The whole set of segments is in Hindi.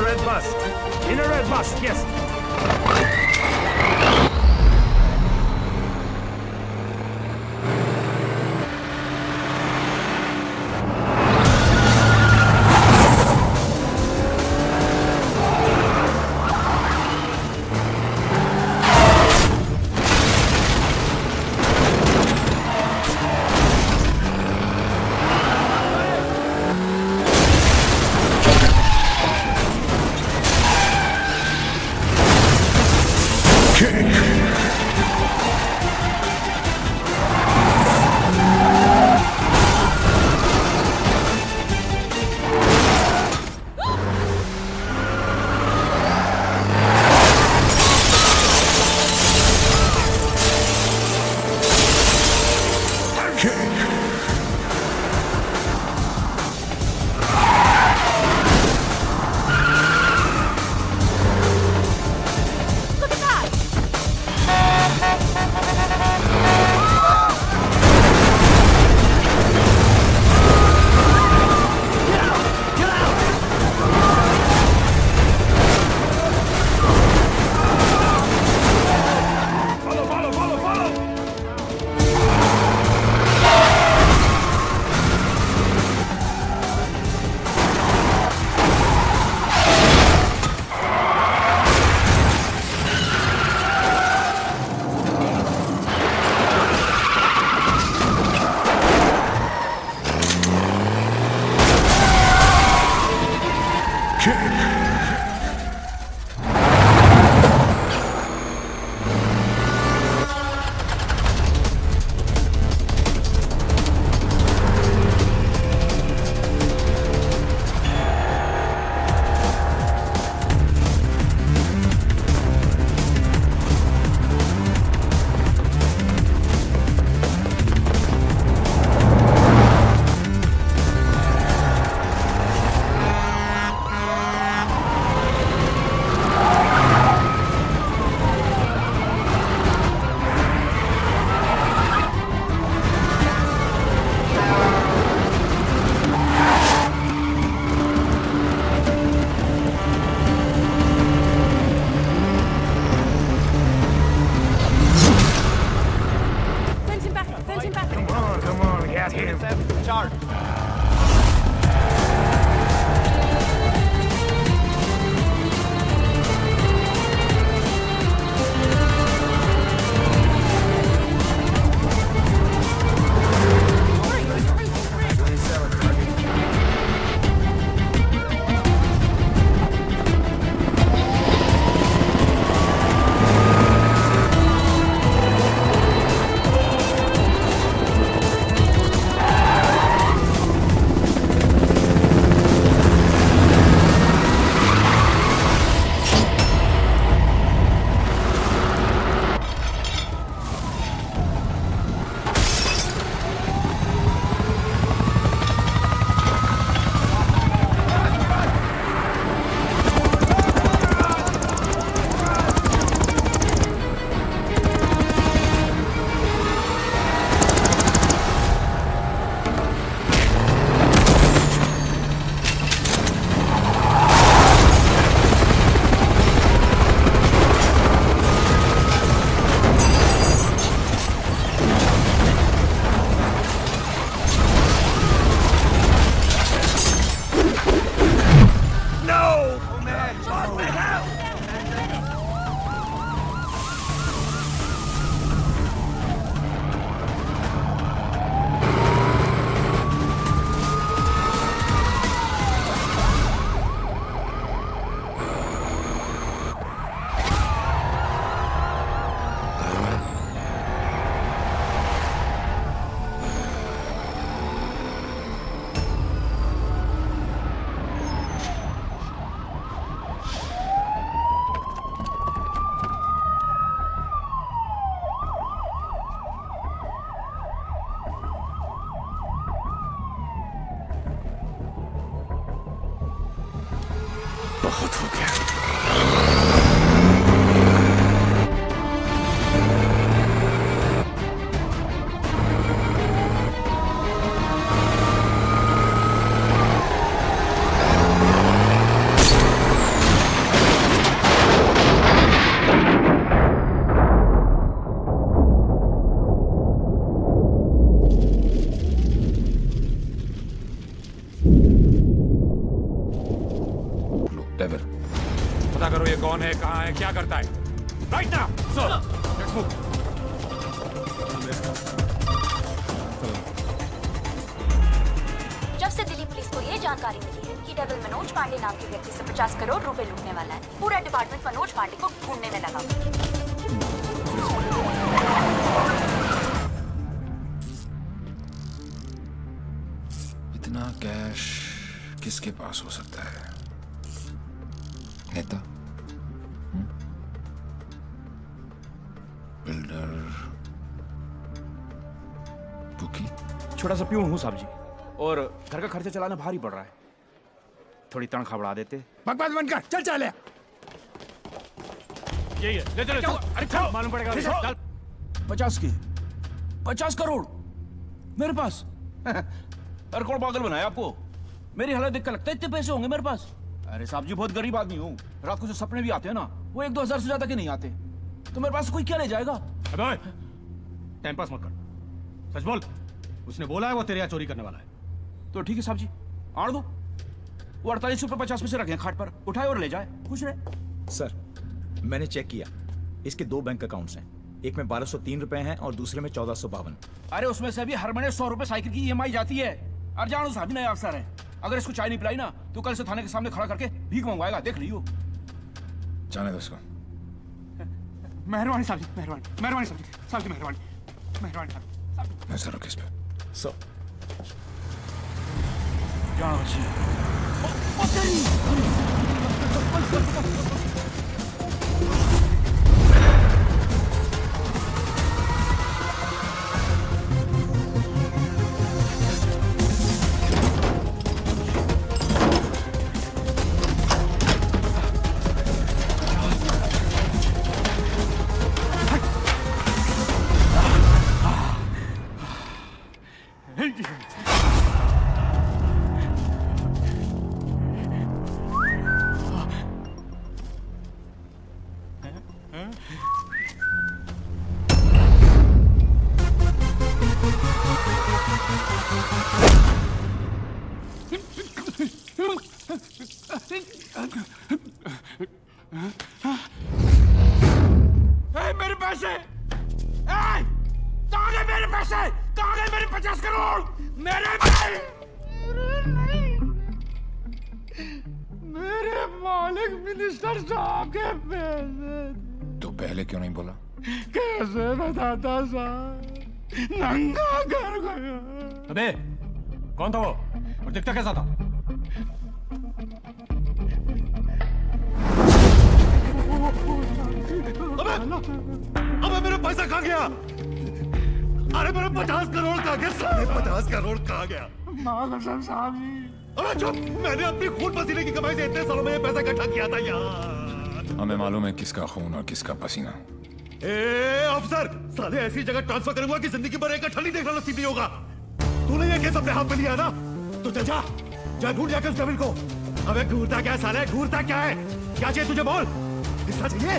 red bus. In a red bus, yes. बहुत हो गया। कौन है, कहाँ है, क्या करता है? Right now sir. Let's move. जब से दिल्ली पुलिस को ये जानकारी मिली है कि डेविल मनोज पांडे नाम के व्यक्ति से 50 करोड़ रुपए लूटने वाला है, पूरा डिपार्टमेंट मनोज पांडे को ढूंढने में लगा। इतना कैश किसके पास हो सकता है? नेता, बिल्डर, बुकी? छोटा सा प्यून हूँ साहब जी, और घर का खर्चा चलाना भारी पड़ रहा है। थोड़ी तनख्वाह बढ़ा देते। बकवास बंद कर, चल चल। यही है, ले चलो। अरे चल, मालूम पड़ेगा। चल। 50 करोड़ मेरे पास। अरे कौन पागल बनाया आपको? मेरी हालत देख कर लगता है इतने पैसे होंगे मेरे पास? अरे साहब जी, बहुत गरीब आदमी हूँ। रात को जो सपने भी आते हैं ना, वो 1-2 हजार से ज्यादा के नहीं आते। तो मेरे पास कोई क्या ले जाएगा? अबे टाइम पास मत कर, सच बोल। उसने बोला है वो तेरे यहाँ चोरी करने वाला है। तो ठीक है साहब जी, आड़ दो। वो 48 रुपये 50 पैसे रखे हैं खाट पर, उठाए और ले जाए, खुश रहे। सर, मैंने चेक किया, इसके 2 बैंक अकाउंट्स हैं। एक में 1203 रुपए हैं और दूसरे में 1452। अरे उसमें से भी हर महीने 100 रुपए साइकिल की EMI जाती है। और जानो साहब, नया अफसर है, अगर इसको चाय नहीं पिलाई ना तो कल से थाने के सामने खड़ा करके भीख मंगवाएगा, देख लियो। जाने दो उसको। मेहरबानी साहब जी, मेहरबानी साहब जी, साहब जी मेहरबानी साहब जी। नजर रखो इस पे। सर, जानो जी। मेरे पैसे! कहाँ गए मेरे पैसे? कहाँ गए मेरे 50 करोड़? मेरे मालिक मिनिस्टर साहब के पैसे। तो पहले क्यों नहीं बोला? कैसे बताता साहब, नंगा कर गया। अबे कौन था वो और दिखता कैसा था? अबे मेरा पैसा कहाँ गया? अरे मेरा 50 करोड़ कहाँ गया? साढ़े 50 करोड़ कहाँ गया? अरे चुप! मैंने अपनी खून पसीने की कमाई से इतने सालों में ये पैसा इकट्ठा किया था यार। हमें मालूम है किसका खून और किसका पसीना। अफसर, साले ऐसी जगह ट्रांसफर करूंगा कि जिंदगी भर इकट्ठा नहीं देखना नसीब नहीं होगा। तूने ये केस अपने हाथ में लिया ना, तो जा ढूंढ जाकर उस डेविल को। अबे घूरता क्या है साले, घूरता क्या है? क्या चाहिए तुझे, बोल। हिस्सा चाहिए?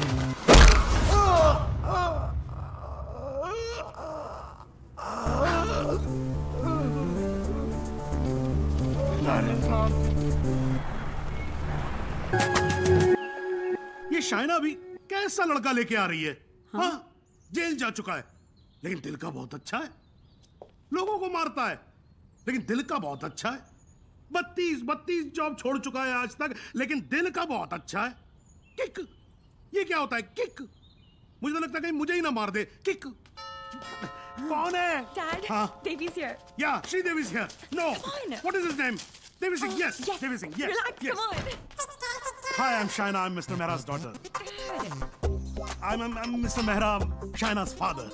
ये शाइना भी कैसा लड़का लेके आ रही है? हाँ? जेल जा चुका है, लेकिन दिल का बहुत अच्छा है। लोगों को मारता है, लेकिन दिल का बहुत अच्छा है। 32 जॉब छोड़ चुका है आज तक, लेकिन दिल का बहुत अच्छा है। किक, ये क्या होता है किक? मुझे तो लगता है कहीं मुझे ही ना मार दे। किक कौन है? Dad, हाँ? Devi's here. Yeah, Devi's here. No. Come on. What is his name? Devi Singh. Yes. Yes. Devi Singh. Yes. Relax, Yes. come on. Hi, I'm Shaina. I'm Mr. Mehra's daughter. I'm Mr. Mehra, Shaina's father.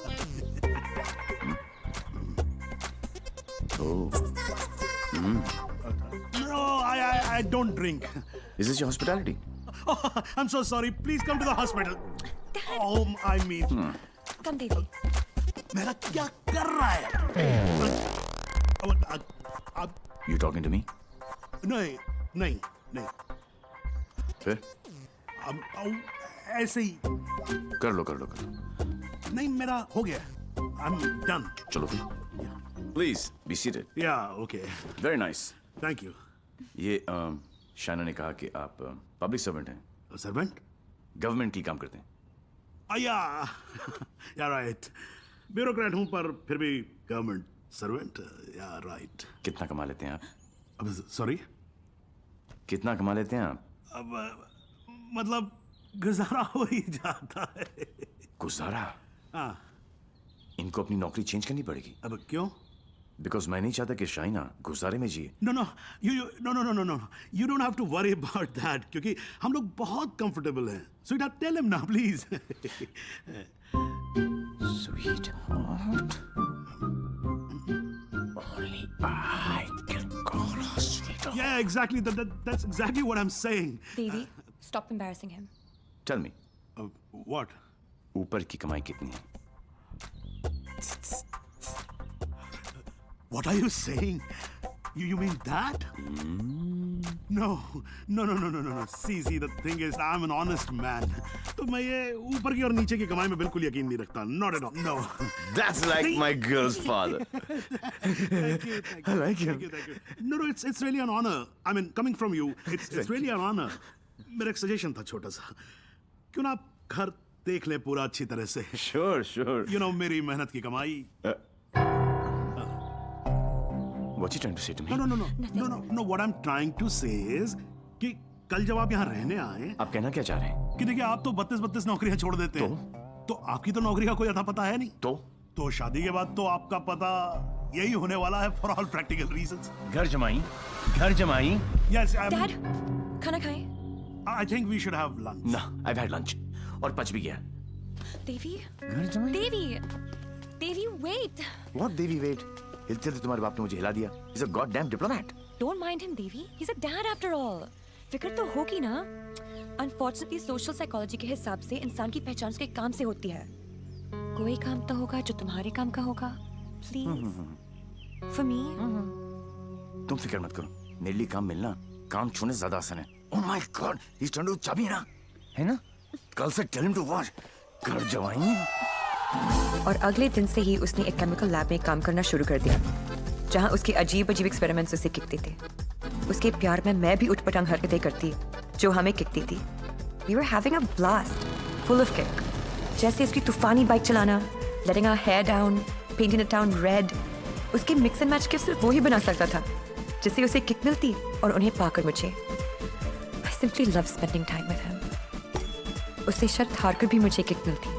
No, I don't drink. Is this your hospitality? Oh, I'm so sorry. Please come to the hospital. Oh, I mean. Come, Devi. मेरा क्या कर रहा है? You talking to me? नहीं. फिर? ऐसे ही. कर लो. नहीं, मेरा हो गया. I'm done. चलो फिर. Please be seated. Yeah, okay. Very nice. Thank you. ये शाइना ने कहा कि आप पब्लिक सर्वेंट हैं. Servant? गवर्नमेंट की काम करते हैं। या राइट, ब्यूरोक्रेट हूं पर फिर भी गवर्नमेंट सर्वेंट। या राइट। कितना कमा लेते हैं आप? अब सॉरी, कितना कमा लेते हैं आप? अब मतलब गुजारा हो ही जाता है। गुजारा? हाँ। इनको अपनी नौकरी चेंज करनी पड़ेगी। अब क्यों? बिकॉज मैं नहीं चाहता कि शाइना गुजारे में जिए। No you don't have to worry about that, क्योंकि हम लोग बहुत कंफर्टेबल हैं। सो इट टेल हिम ना please. Sweetheart, only I can call her sweetheart. Yeah, exactly. That's exactly what I'm saying. Devi, stop embarrassing him. Tell me, What? ऊपर की कमाई कितनी है? What are you saying? You mean that? No. See, the thing is, I'm an honest man. तो मैं ये ऊपर की और नीचे की कमाई में बिल्कुल यकीन नहीं रखता. Not at all. No. That's like my girl's father. Thank you. I like him. Thank you. No, it's really an honor. I mean, coming from you, it's really an honor. मेरा एक सजेशन था छोटा सा. क्यों ना आप घर देख ले पूरा अच्छी तरह से. Sure. You know, मेरी मेहनत की कमाई. What you trying to say to me? No. What I'm trying to say is कि कल जब आप यहाँ रहने आए, आप कहना क्या चाह रहे हैं? कि देखिए आप तो 32 नौकरियां छोड़ देते हैं. तो आपकी तो नौकरी का कोई अता पता है नहीं. तो शादी के बाद तो आपका पता यही होने वाला है for all practical reasons. घर जमाई. Yes. Dad, खाना खाएं. I think we should have lunch. No, I've had lunch. और पच भी गया. Devi, घर जमाई? Devi, wait. What Devi, wait? हिलते थे तुम्हारे बाप ने मुझे हिला दिया. He's a goddamn diplomat. Don't mind him, Devi. He's a dad after all. फिक्र तो होगी ना. Unfortunately, social psychology के हिसाब से इंसान की पहचान उसके काम से होती है. कोई काम तो होगा जो तुम्हारे काम का होगा. Please. For me. तुम फिक्र मत करो. मेरे लिए काम मिलना काम छूने से ज्यादा आसान है. Oh my God, he's trying to चाबी ना, है ना? कल से tell him to watch. घर जवाई. और अगले दिन से ही उसने एक केमिकल लैब में काम करना शुरू कर दिया, जहां उसके अजीब एक्सपेरिमेंट्स उसे किकते थे. उसके प्यार में मैं भी उठपटांग हरकतें करती जो हमें किकती थी. We were having a blast, full of kick. जैसे उसकी तूफानी बाइक चलाना, letting our hair down, painting the town red. उसके मिक्स एंड मैच के सिर्फ वो ही बना सकता था, जिससे उसे किक मिलती और उन्हें पाकर मुझे. I simply love spending time with him. उससे शर्त हारकर भी मुझे किक मिलती,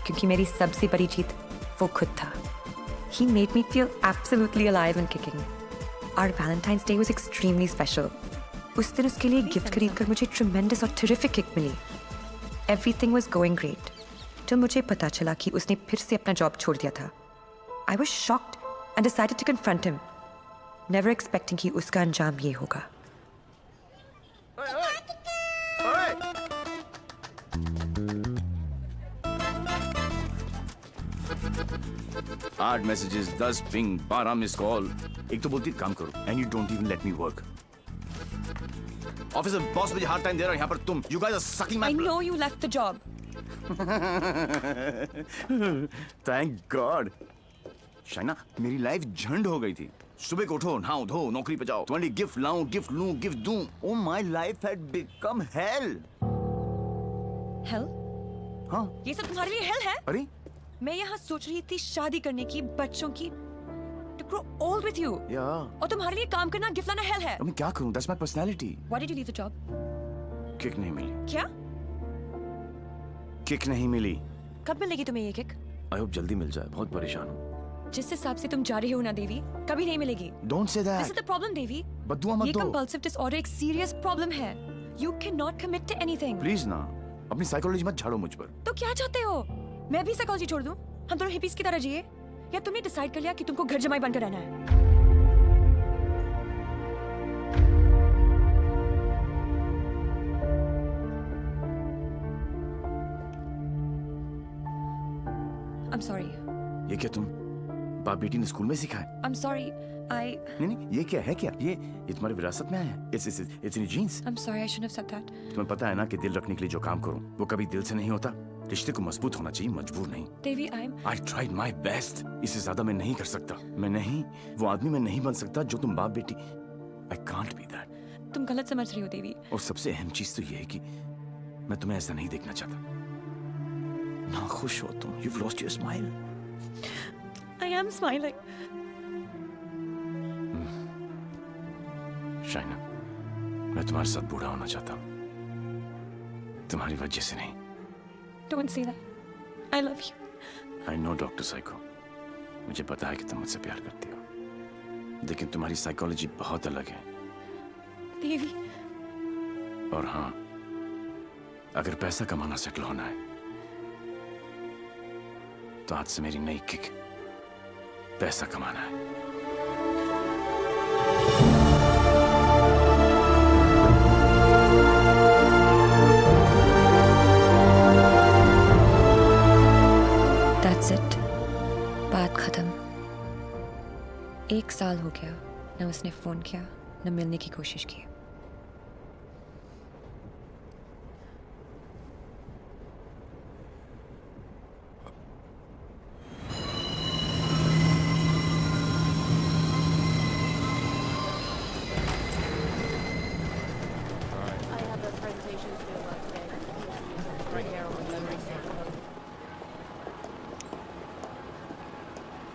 क्योंकि मेरी सबसे बड़ी जीत वो खुद था. He made me feel absolutely alive and kicking. Our Valentine's Day was extremely special. उस दिन उसके लिए गिफ्ट खरीदकर मुझे tremendous और terrific kick milli. Everything was going great. जब मुझे पता चला कि उसने फिर से अपना जॉब छोड़ दिया था, I was shocked and decided to confront him, never expecting कि उसका अंजाम ये होगा. आठ मैसेजेस, 10 पिंग, 12 मिस कॉल. एक तो बोलती काम करो and you don't even let me work. Office में बॉस मुझे हार्ड टाइम दे रहा है, यहाँ पर तुम you guys are sucking my. I know you left the job. Thank God. Shaina, मेरी लाइफ झंड हो गई थी. सुबह को उठो, नहाओ धो, नौकरी पे जाओ, तुम्हारे लिए गिफ्ट लाऊं, गिफ्ट लूं, गिफ्ट दूं. Oh my life had become hello. Hell? हाँ. ये सब तुम्हारे लिए hell है? अरे मैं यहाँ सोच रही थी शादी करने की, बच्चों की, to grow old with you. Yeah. और तुम्हारे लिए काम करना, गिफ्ट लाना hell है. अब मैं क्या करूं? That's my personality. Why did you leave the job? Kick नहीं मिली. क्या? किक नहीं मिली. कब मिलेगी तुम्हें ये किक? I hope जल्दी मिल जाए. बहुत परेशान हूँ. जिस हिसाब से तुम जा रही हो ना देवी, कभी नहीं मिलेगी. Don't say that. This is the problem, देवी. बद्दुआ मत ये दो. compulsive disorder एक serious problem है. You cannot commit to anything. Please ना. अपनी साइकोलॉजी मत झाड़ो मुझ पर. तो क्या चाहते हो? मैं भी साइकोलॉजी छोड़ दूं? हम दोनों हिपीज की तरह जिए? या तुमने डिसाइड कर लिया कि तुमको घर जमाई बनकर रहना है? I'm sorry. ये क्या तुम बाप बेटी ने स्कूल में सीखा है? I'm sorry. नहीं, ये क्या है क्या? ये तुम्हारी विरासत में आया है. It's in your genes. I'm sorry. I shouldn't have said that. तुम्हें पता है ना कि दिल रखने के लिए जो काम करूं वो कभी दिल से नहीं होता. रिश्ते को मजबूत होना चाहिए, मजबूर नहीं. देवी, I tried my best. इससे ज्यादा मैं नहीं कर सकता. मैं नहीं, वो आदमी मैं नहीं बन सकता जो तुम बाप बेटी. I can't be that. तुम गलत समझ रही हो देवी. और सबसे अहम चीज तो ये है कि मैं तुम्हें ऐसा नहीं देखना चाहता। ना खुश हो तुम। You've lost your smile. I am smiling. Shaina, मैं तुम्हारे साथ बूढ़ा होना चाहता हूँ, तुम्हारी वजह से नहीं। Don't say that. I love you. I know doctor psycho, मुझे पता है कि तुम मुझसे प्यार करती हो, लेकिन तुम्हारी साइकोलॉजी बहुत अलग है। देवी। और हाँ, अगर पैसा कमाना सेटल होना है तो आज से मेरी नई किक पैसा कमाना है। That's it. बात खत्म। 1 साल हो गया, न उसने फोन किया न मिलने की कोशिश की।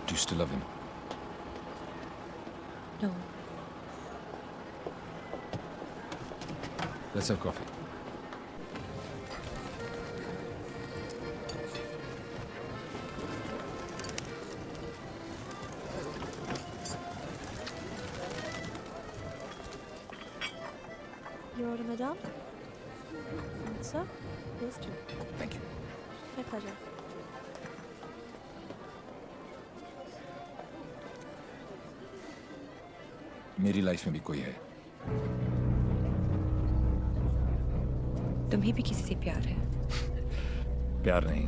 Do you still love him? No. Let's have coffee. Your order, madam? Sir? Yes, too. Thank you. My pleasure. मेरी लाइफ में भी कोई है। तुम्हें भी किसी से प्यार है? प्यार नहीं,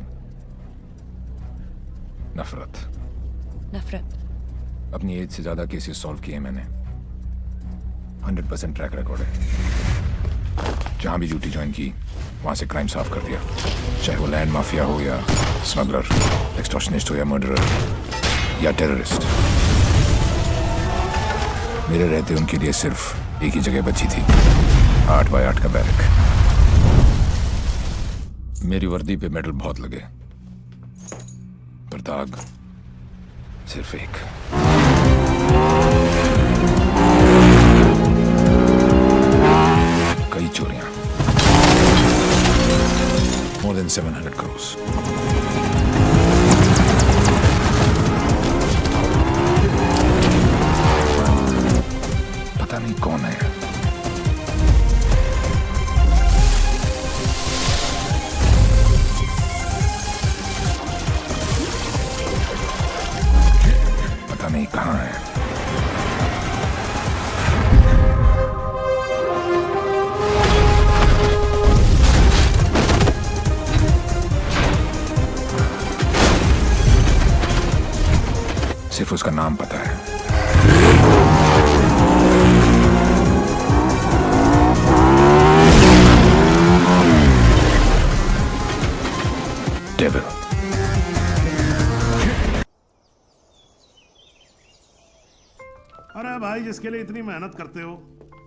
नफरत। नफरत? अपनी एज से ज्यादा केसेस सॉल्व किए मैंने। 100% ट्रैक रिकॉर्ड है। जहां भी ड्यूटी ज्वाइन की वहां से क्राइम साफ कर दिया, चाहे वो लैंड माफिया हो या स्मगलर, एक्सटॉर्शनिस्ट हो या मर्डरर या टेररिस्ट। मेरे रहते उनके लिए सिर्फ एक ही जगह बची थी, 8x8 का बैरक। मेरी वर्दी पे मेडल बहुत लगे, पर दाग सिर्फ एक। कई चोरियां, more than 700 crores। पता नहीं कौन है। पता नहीं कहाँ है। सिर्फ उसका नाम पता है। Devil। अरे भाई, जिसके लिए इतनी मेहनत करते हो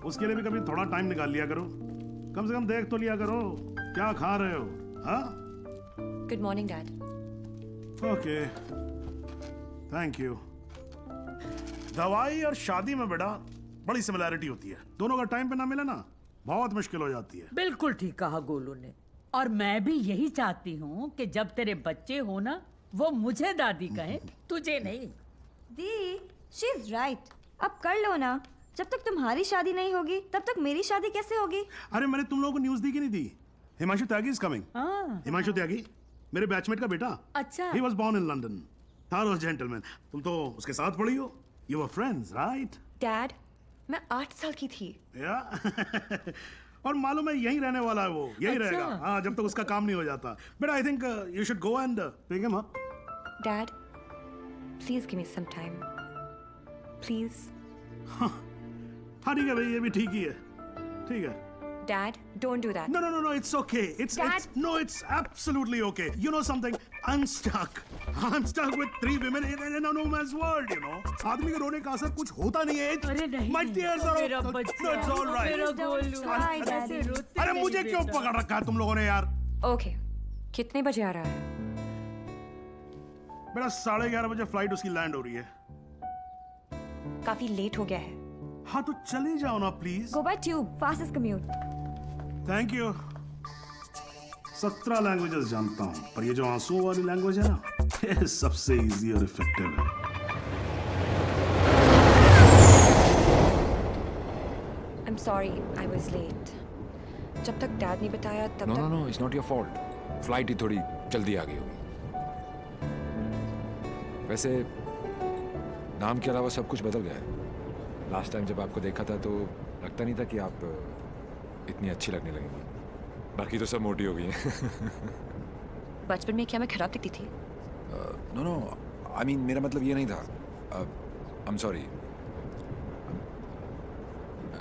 उसके लिए भी कभी थोड़ा टाइम निकाल लिया करो। कम से कम देख तो लिया करो क्या खा रहे हो। हाँ? Good morning, Dad. Okay, thank you. दवाई और शादी में बेटा बड़ी सिमिलैरिटी होती है। दोनों का टाइम पे ना मिले ना बहुत मुश्किल हो जाती है। बिल्कुल ठीक कहा गोलू ने, और मैं भी यही चाहती हूँ कि जब तेरे बच्चे हो ना, वो मुझे दादी कहें, तुझे नहीं। दी, शी इज राइट। अब कर लो ना, जब तक तुम्हारी शादी नहीं होगी तब तक मेरी शादी कैसे होगी? अरे मैंने तुम लोगों को न्यूज़ दी कि नहीं दी? Himanshu Tyagi is coming. हिमांशु त्यागी मेरे बैचमेट का बेटा। अच्छा। He was born in London. Thorough gentleman. तुम तो उसके साथ पढ़ी हो। You were friends, right? Dad, मैं 8 साल की थी। या और मालूम है यहीं रहने वाला है वो, यहीं अच्छा। रहेगा। हाँ, जब तक उसका काम नहीं हो जाता। But I think you should go and pick him up. Dad, please give me some time. Please. हाँ ठीक है भाई, ये भी ठीक ही है। ठीक है। Dad, don't do that. No, it's okay. It's Dad. It's absolutely okay. You know something? Unstuck. I'm stuck with 3 women in a no man's world, you know. आदमी के रोने का असर कुछ होता नहीं है. अरे नहीं, My tears are मेरा all... बच्चा, No, it's all right. मेरा गोलू, ऐसे रोते अरे नहीं मुझे क्यों बेटा। पकड़ रखा है तुम लोगों ने यार? ओके, कितने बजे आ रहा है? बेटा 11:30 बजे फ्लाइट उसकी लैंड हो रही है. काफी लेट हो गया है. हाँ तो चले जाओ ना please. Go by tube, fastest commute. Thank you. 17 languages जानता हूँ, पर ये जो आंसुओं वाली लैंग्वेज है ना, ये सबसे इजी और इफेक्टिव है. I'm sorry, I was late. जब तक डैड ने बताया तब नो तक. No no, it's not your fault. Flight ही थोड़ी जल्दी आ गई होगी. वैसे नाम के अलावा सब कुछ बदल गया है. लास्ट टाइम जब आपको देखा था तो लगता नहीं था कि आप इतनी अच्छी लगने लगेंगी. बाकी तो सब मोटी हो गई हैं. बचपन में क्या मैं खराब दिखती थी? नो नो, आई मीन मेरा मतलब ये नहीं था. I am sorry.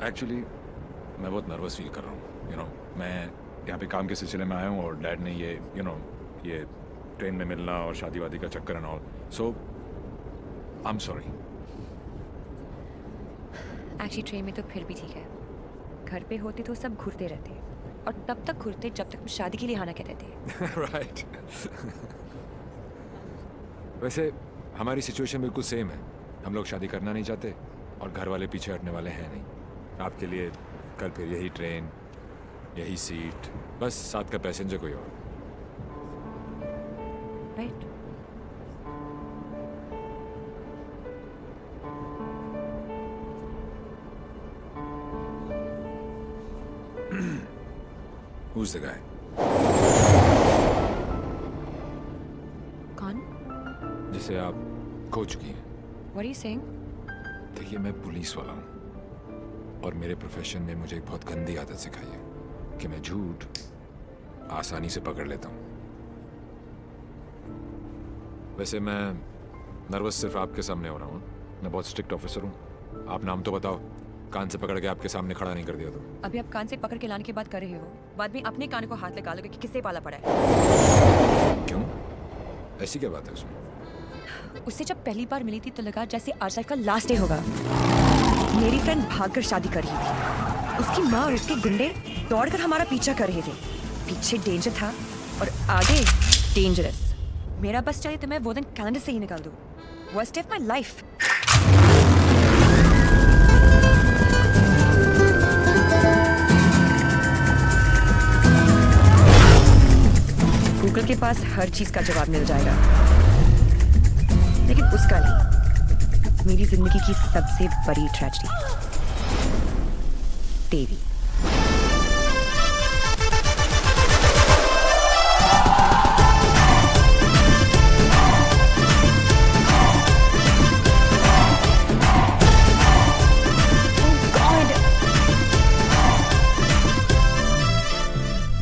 एक्चुअली मैं बहुत नर्वस फील कर रहा हूँ. यू नो, मैं यहाँ पे काम के सिलसिले में आया हूँ और डैड ने ये ये ट्रेन में मिलना और शादी वादी का चक्कर and all. So I am sorry. Actually train में तो फिर भी ठीक है. घर पे होते तो सब घूरते रहते और तब तक घूरते जब तक शादी के लिए आना कहते थे. राइट. वैसे हमारी सिचुएशन बिल्कुल सेम है. हम लोग शादी करना नहीं चाहते और घर वाले पीछे हटने वाले हैं नहीं. आपके लिए कल फिर यही ट्रेन, यही सीट, बस साथ का पैसेंजर कोई और. राइट. Who's the guy? कौन? जिसे आप खो चुकी हैं. What are you saying? देखिए, मैं पुलिस वाला हूँ और मेरे प्रोफेशन ने मुझे एक बहुत गंदी आदत सिखाई है कि मैं झूठ आसानी से पकड़ लेता हूँ. वैसे मैं नर्वस सिर्फ आपके सामने हो रहा हूँ. मैं बहुत स्ट्रिक्ट ऑफिसर हूँ. आप नाम तो बताओ. कान से पकड़ के आपके सामने खड़ा नहीं कर दिया तो. अभी आप कान से पकड़ के लाने की बात कर रहे हो, बाद में अपने कान को हाथ लगा लोगे कि किससे पाला पड़ा है. क्यों? ऐसी क्या बात है उसमें? उससे जब पहली बार मिली थी तो लगा जैसे आज लाइफ का लास्ट डे होगा. मेरी फ्रेंड भागकर शादी कर रही थी. उसकी माँ और उसके गुंडे दौड़कर हमारा पीछा कर रहे थे. पीछे डेंजर था और आगे डेंजरस. मेरा बस चाहिए तो मैं वो दिन कैलेंडर से ही निकाल दूं. Worst day of my life. Google के पास हर चीज का जवाब मिल जाएगा, लेकिन उसका नहीं. मेरी जिंदगी की सबसे बड़ी ट्रेजेडी, देवी.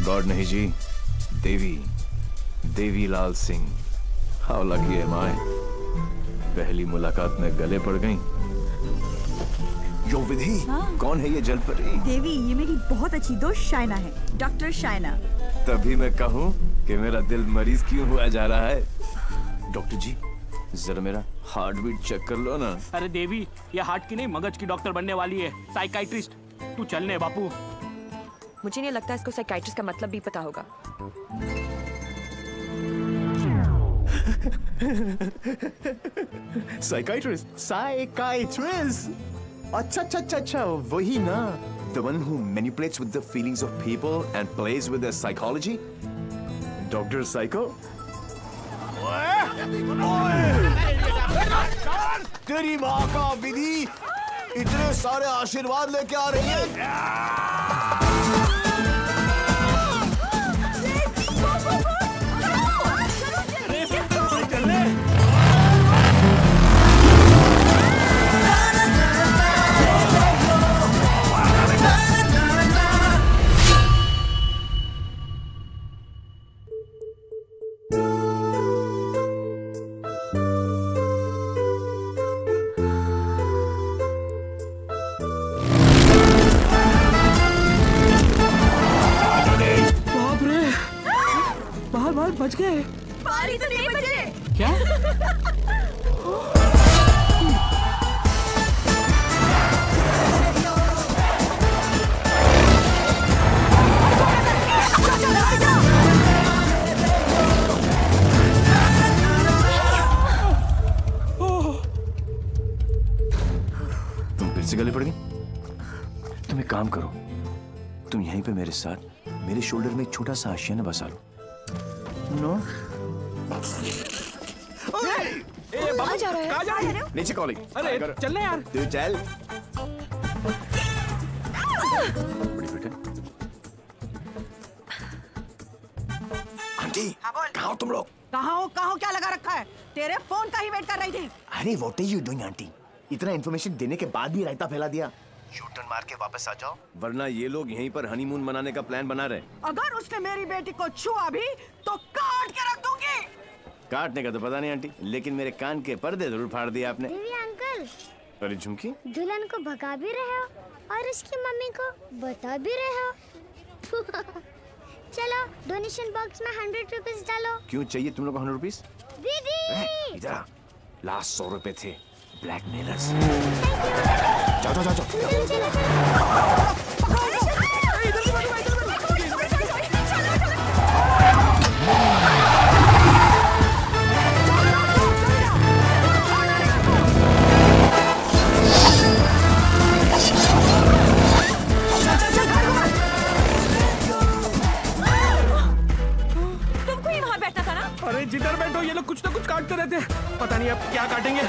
गॉड नहीं जी, देवी, Devi Lal Singh. How lucky M आई. पहली मुलाकात में गले पड़ गई. यो विधि, कौन है ये जलपरी? देवी, ये मेरी बहुत अच्छी दोस्त शाइना है, डॉक्टर शाइना. तभी मैं कहूँ कि मेरा दिल मरीज क्यों हुआ जा रहा है. डॉक्टर जी, जरा मेरा हार्ट बीट चेक कर लो ना. अरे देवी, ये हार्ट की नहीं मगज की डॉक्टर बनने वाली है. साइकाइट्रिस्ट. तू चलने बापू. मुझे नहीं लगता इसको साइकाइट्रिस्ट का मतलब भी पता होगा. साइकाइट्रिस्ट. साइकाइट्रिस्ट. अच्छा अच्छा अच्छा अच्छा, वही ना. The one who manipulates with the feelings of people and plays with their psychology. Dr. Psycho. तेरी माँ का विधि इतने सारे आशीर्वाद लेके आ रही है. बच गए. बारी तो नहीं बचे. क्या? तुम फिर से गले पड़ गई? तुम एक काम करो, तुम यहीं पे मेरे साथ मेरे शोल्डर में एक छोटा सा आशियाना बसा लो। नो कहाँ जा रहे हो? नीचे कॉलिंग। अरे चलना यार। तू चल। बड़ी बेटा। आंटी कहाँ हो तुम लोग? कहाँ हो क्या लगा रखा है? तेरे फोन का ही वेट कर रही थी। अरे what are you doing aunty? इतना इन्फॉर्मेशन देने के बाद भी रायता फैला दिया। यूटर्न मार के वापस आ जाओ, वरना ये लोग यहीं पर हनीमून मनाने का प्लान बना रहे। अगर उसने मेरी बेटी को छुआ भी तो काट के रख दूंगी। काटने का तो पता नहीं आंटी, लेकिन मेरे कान के पर्दे जरूर फाड़ दिए आपने। देवी अंकल, अरे झुमकी, दुल्हन को भगा भी रहे हो और उसकी मम्मी को बता भी रहे हो। चलो डोनेशन बॉक्स में 100 रुपीस डालो। क्यों चाहिए तुम लोग को 100 रुपीस? दीदी इधर आ, लास्ट 100 रुपए थे ब्लैकमेलर्स। जाओ जाओ जाओ तुमको ही वहाँ बैठना था ना? अरे जिधर बैठो ये लोग कुछ ना कुछ काटते रहते हैं, पता नहीं अब क्या काटेंगे।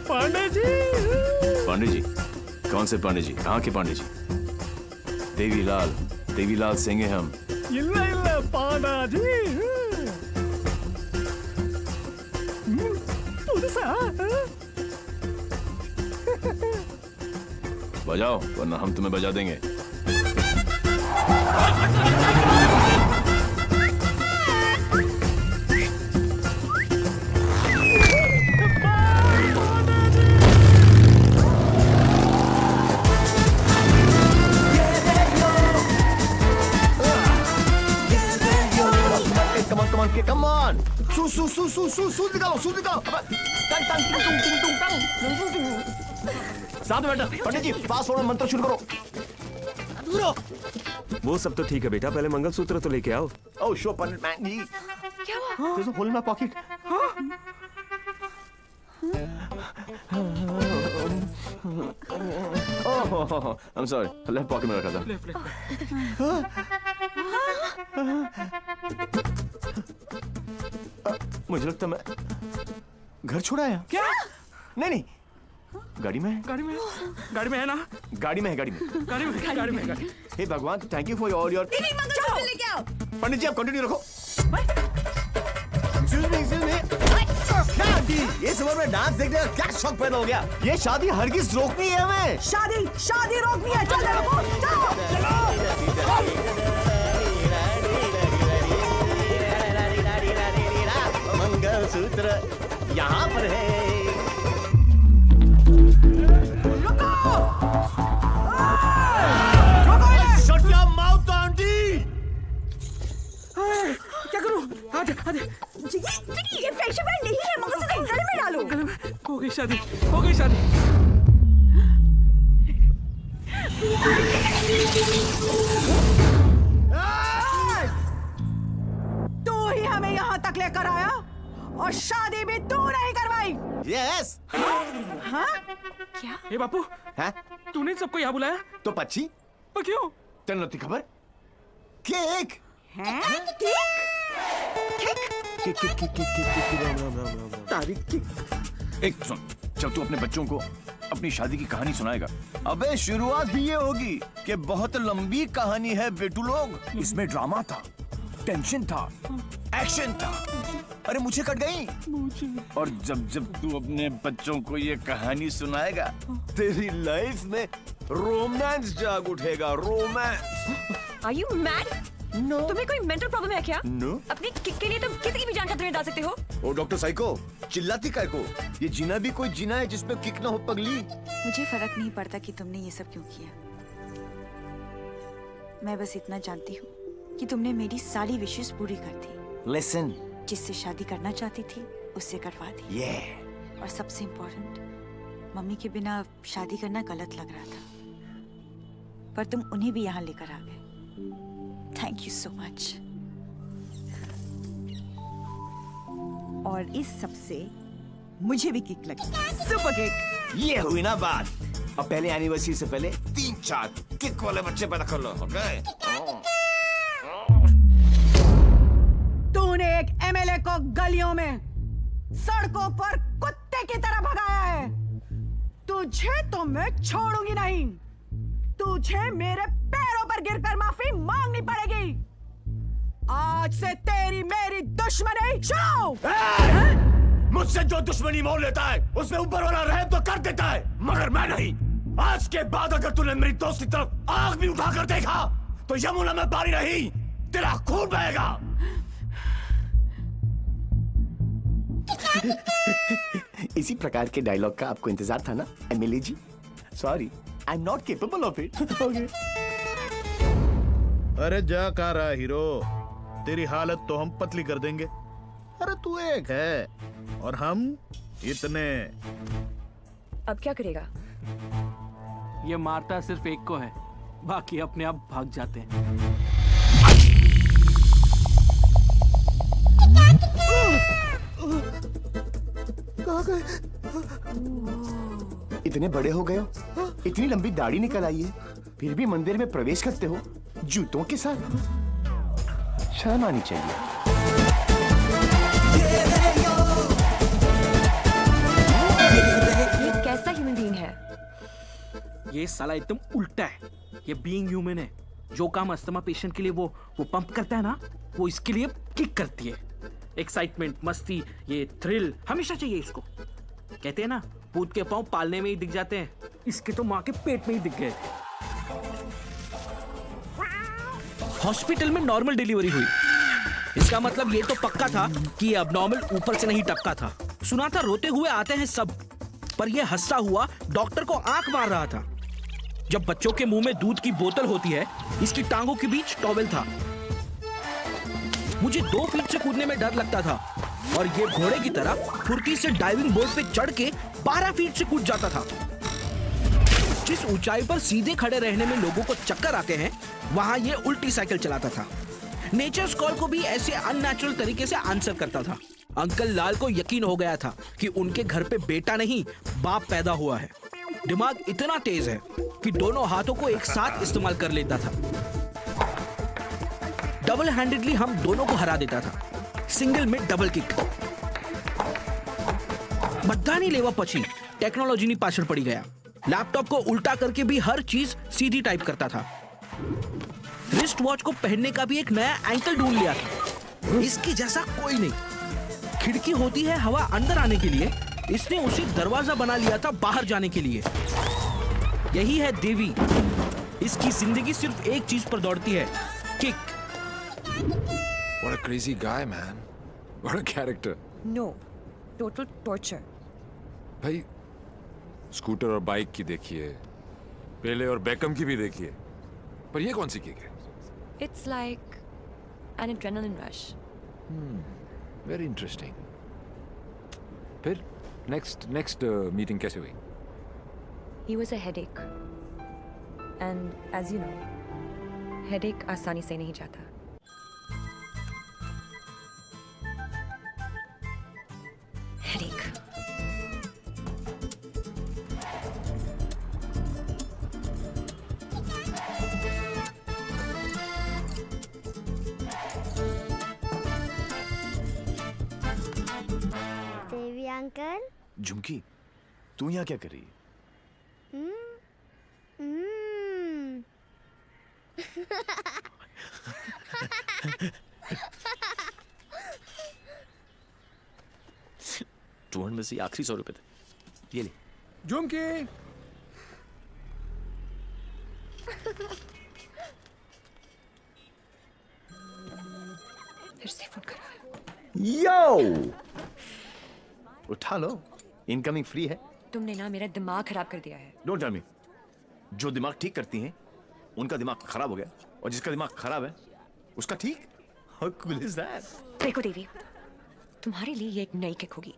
पांडे जी। पांडे जी? कौन से पांडे जी? कहाँ के पांडे जी? देवीलाल सिंह हैं हम। इल्ला इल्ला पांडा जी। बजाओ वरना हम तुम्हें बजा देंगे। Come on! सूद निकालो। साथ में बैठा। पंडित जी पास होना, मंत्र शुरू करो। वो सब तो ठीक है बेटा, पहले मंगलसूत्र तो लेके आओ। Oh, sure, पंडित मैन जी। क्या हुआ? There's a hole in my pocket. Oh, I'm sorry. Left pocket में रखा था। मुझे लगता मैं घर छोड़ आया। क्या? नहीं, गाड़ी में है। गाड़ी में है ना? गाड़ी में। हे भगवान, thank you for all your. Mangalsutra लेके आओ। पंडित जी आप कंटिन्यू रखो। Excuse me. क्या आंटी, ये उम्र में डांस देखने का क्या शौक पैदा हो गया? ये शादी हरगिज रोकनी है हमें। शादी रोकनी है। चलो। मंगलसूत्र यहाँ पर है। Shut your mouth, aunty. क्या करूं? आजा। ये फ्रेंडशिप बैंड नहीं है, मंगलसूत्र गले में डालो। हो गई शादी। तू ही हमें यहाँ तक लेकर आया और शादी भी तू नहीं करवाई। Yes. हाँ? क्या? ए बापू, हैं? तूने सबको यहाँ बुलाया? तो पक्षी पर क्यों? तेन नती खबर? केक। एक सुन, जब तू अपने बच्चों को अपनी शादी की कहानी सुनाएगा, अबे शुरुआत भी ये होगी कि बहुत लंबी कहानी है बेटू लोग। इसमें ड्रामा था, टेंशन था, एक्शन था। अरे मुझे कट गई। और जब जब तू अपने बच्चों को ये कहानी सुनाएगा, तेरी लाइफ में रोमांस जाग उठेगा। Romance. Are you mad? No. तुम्हें कोई मेंटल प्रॉब्लम है क्या? नो। अपनी किक के लिए तुम किसी की भी जान खतरे में डाल सकते हो। ओ डॉक्टर साइको, चिल्लाती काय को? ये जीना भी कोई जीना है जिसमें किक ना हो पगली। मुझे फर्क नहीं पड़ता कि तुमने ये सब क्यों किया। मैं बस इतना जानती हूँ कि तुमने मेरी सारी विशेष पूरी कर दी। लिसन, जिससे शादी करना चाहती थी उससे करवा दी। और सबसे इम्पोर्टेंट, मम्मी के बिना शादी करना गलत लग रहा था, पर तुम उन्हें भी यहाँ लेकर आ गए। Thank you so much. और इस सब से मुझे भी किक लगी, सुपर किक। ये हुई ना बात। अब पहले एनिवर्सरी से पहले 3-4 किक वाले बच्चे पैदा कर लो, ओके? तूने एक एमएलए को गलियों में, सड़कों पर कुत्ते की तरह भगाया है। तुझे तो मैं छोड़ूंगी नहीं। तुझे मेरे पैरों पर गिरकर माफी मांगनी पड़ेगी। आज से तेरी मेरी दुश्मनी शुरू। मुझसे जो दुश्मनी मोल लेता है उसमें ऊपर वाला रहम तो कर देता है, मगर मैं नहीं। आज के बाद अगर तूने मेरी दोस्त की तरफ आग भी उठाकर देखा तो यमुना में पानी नहीं, तेरा खून बहेगा। इसी प्रकार के डायलॉग का आपको इंतजार था ना MLA ji? Sorry, I am not capable of it. अरे जा कहा रहा हीरो, तेरी हालत तो हम पतली कर देंगे। अरे तू एक है और हम इतने। अब क्या करेगा? ये मारता सिर्फ एक को है, बाकी अपने आप भाग जाते हैं। इतने बड़े हो गए हो, इतनी लंबी दाढ़ी निकल आई है, फिर भी मंदिर में प्रवेश करते हो जूतों के साथ। शर्म आनी चाहिए। ये कैसा ह्यूमन बीइंग है? ये साला एकदम उल्टा है। ये बीइंग ह्यूमन है। जो काम अस्थमा पेशेंट के लिए वो पंप करता है ना, वो इसके लिए किक करती है। एक्साइटमेंट, मस्ती, ये थ्रिल हमेशा चाहिए इसको। कहते हैं ना, भूत के पांव पालने में ही दिख जाते हैं, इसके तो माँ के पेट में ही दिख गए थे। हॉस्पिटल में नॉर्मल डिलीवरी हुई, इसका मतलब ये तो पक्का था कि ये अबनॉर्मल ऊपर से नहीं टपका था। सुना था रोते हुए आते हैं सब, पर ये हंसता हुआ डॉक्टर को आंख मार रहा था। जब बच्चों के मुंह में दूध की बोतल होती है, इसकी टांगों के बीच टॉवेल था। मुझे 2 फीट से कूदने में डर लगता था और ये घोड़े की तरह फुर्ती से डाइविंग बोर्ड पे चढ़ के 12 फीट से कूद जाता था। जिस ऊंचाई पर सीधे खड़े रहने में लोगों को चक्कर आते हैं, वहां ये उल्टी साइकिल चलाता था। नेचर्स कॉल को भी ऐसे अननेचुरल तरीके से आंसर करता था। अंकल लाल को यकीन हो गया था कि उनके घर पे बेटा नहीं बाप पैदा हुआ है। दिमाग इतना तेज है कि दोनों हाथों को एक साथ इस्तेमाल कर लेता था। डबल हैंडेडली हम दोनों को हरा देता था, सिंगल में डबल किक। बधानी लेवा पची टेक्नोलॉजी पाछड़ पड़ी गया। लैपटॉप को उल्टा करके भी हर चीज सीधी टाइप करता था। रिस्ट वॉच को पहनने का भी एक नया एंकल ढूंढ लिया था। इसके जैसा कोई नहीं। खिड़की होती है हवा अंदर आने के लिए, इसने उसे दरवाजा बना लिया था बाहर जाने के लिए। यही है देवी। इसकी जिंदगी सिर्फ एक चीज पर दौड़ती है, kick. What a crazy guy, man. What a character. No, total torture. भाई, स्कूटर और बाइक की देखिए, पेले और बेकम की भी देखिए, पर ये कौन सी किक है? It's like an adrenaline rush. Very interesting. फिर next मीटिंग कैसे हुई? He was a headache. And as you know, headache आसानी से नहीं जाता। Headache. देवी अंकल। झुमकी, तू यहाँ क्या कर रही है? टूहन में से आखिरी 100 रुपए थे, ये ले। झुमकी, फिर से फोन करा है। यो, उठा लो, इनकमिंग फ्री है। तुमने ना मेरा दिमाग खराब कर दिया है। Don't tell me. जो दिमाग ठीक करती हैं उनका दिमाग खराब हो गया, और जिसका दिमाग खराब है उसका ठीक। How cool is that? देखो देवी, तुम्हारे लिए ये एक नई किक होगी,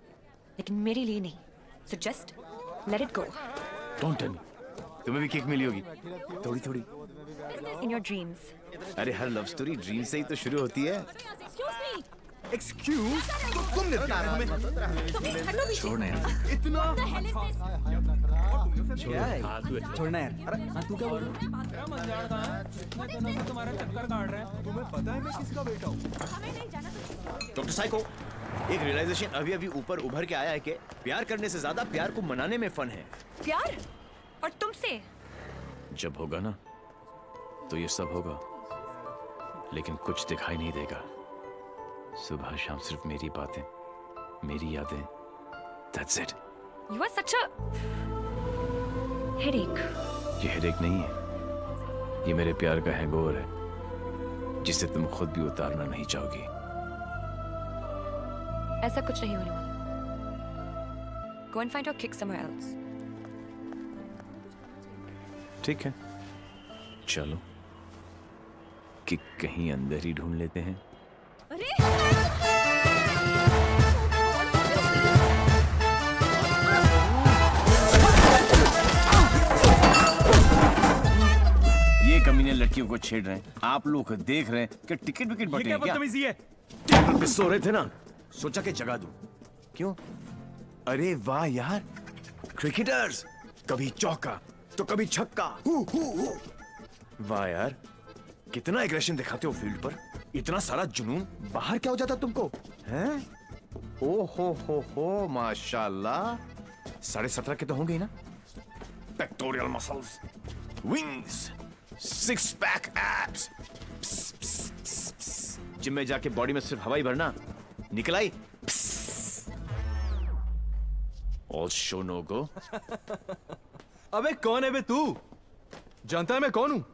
लेकिन मेरे लिए नहीं। So just let it go. Don't tell me, तुम्हें भी किक मिली होगी थोड़ी थोड़ी। In your dreams. अरे हर लव स्टोरी ड्रीम से ही तो शुरू होती है। एक्सक्यूज, तुमने छोड़ना यार। छोड़ना यार। अरे तू क्या बोल रहा है? तुम्हें पता है मैं किसका बेटा हूँ? डॉक्टर साइको, एक रियलाइजेशन अभी अभी ऊपर उभर के आया है कि प्यार करने से ज्यादा प्यार को मनाने में फन है। प्यार? और तुमसे? जब होगा ना तो ये सब होगा, लेकिन कुछ दिखाई नहीं देगा। सुबह शाम सिर्फ मेरी बातें, मेरी यादें। That's it. You are such a headache. ये हेडेक नहीं है, ये मेरे प्यार का हैंगओवर है, जिसे तुम खुद भी उतारना नहीं चाहोगी। ऐसा कुछ नहीं होने वाला। Go and find your kick somewhere else. ठीक है, चलो कि कहीं अंदर ही ढूंढ लेते हैं। ये कमीने लड़कियों को छेड़ रहे हैं, आप लोग देख रहे हैं कि टिकट विकेट बटे हैं क्या? टेबल पे सो रहे थे ना, सोचा कि जगा दूं। क्यों? अरे वाह यार, क्रिकेटर्स, कभी चौका तो कभी छक्का। वाह यार, कितना एग्रेशन दिखाते हो फील्ड पर, इतना सारा जुनून। बाहर क्या हो जाता तुमको, हैं? ओ हो, माशाल्लाह। 17.5 के तो होंगे ही ना? Pectoral muscles, wings, 6 pack abs. Gym में जाके बॉडी में सिर्फ हवा ही भरना, निकल आई। ऑल शो नो गो। अबे कौन है बे तू? जानता है मैं कौन हूँ?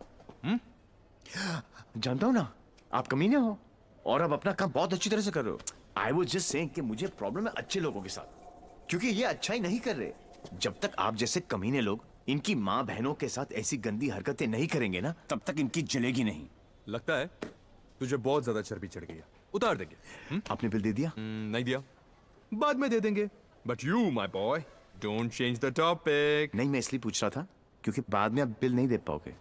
जानता हूं ना, आप कमीने हो और आप अपना काम बहुत अच्छी तरह से कर रहे हो। आई वाज जस्ट सेइंग कि मुझे प्रॉब्लम है अच्छे लोगों के साथ, क्योंकि ये अच्छा ही नहीं कर रहे। जब तक आप जैसे कमीने लोग इनकी माँ बहनों के साथ ऐसी गंदी हरकतें नहीं करेंगे ना, तब तक इनकी जलेगी नहीं। लगता है तुझे बहुत ज्यादा चर्बी चढ़ गई है। उतार देंगे। आपने बिल दे दिया? नहीं दिया, बाद में दे देंगे। But you my boy, don't change the topic. नहीं, मैं इसलिए पूछ रहा था क्योंकि बाद में आप बिल नहीं दे पाओगे।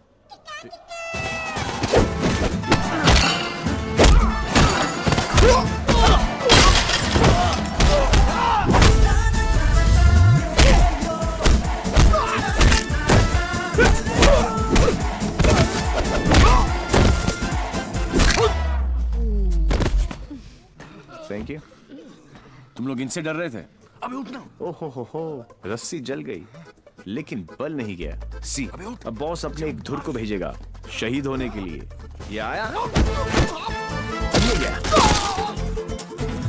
Thank you. तुम लोग इनसे डर रहे थे? अबे उठना। ओहो हो, रस्सी जल गई लेकिन बल नहीं गया। सी, अब बॉस अपने एक धुर को भेजेगा शहीद होने के लिए। ये आया, ये गया।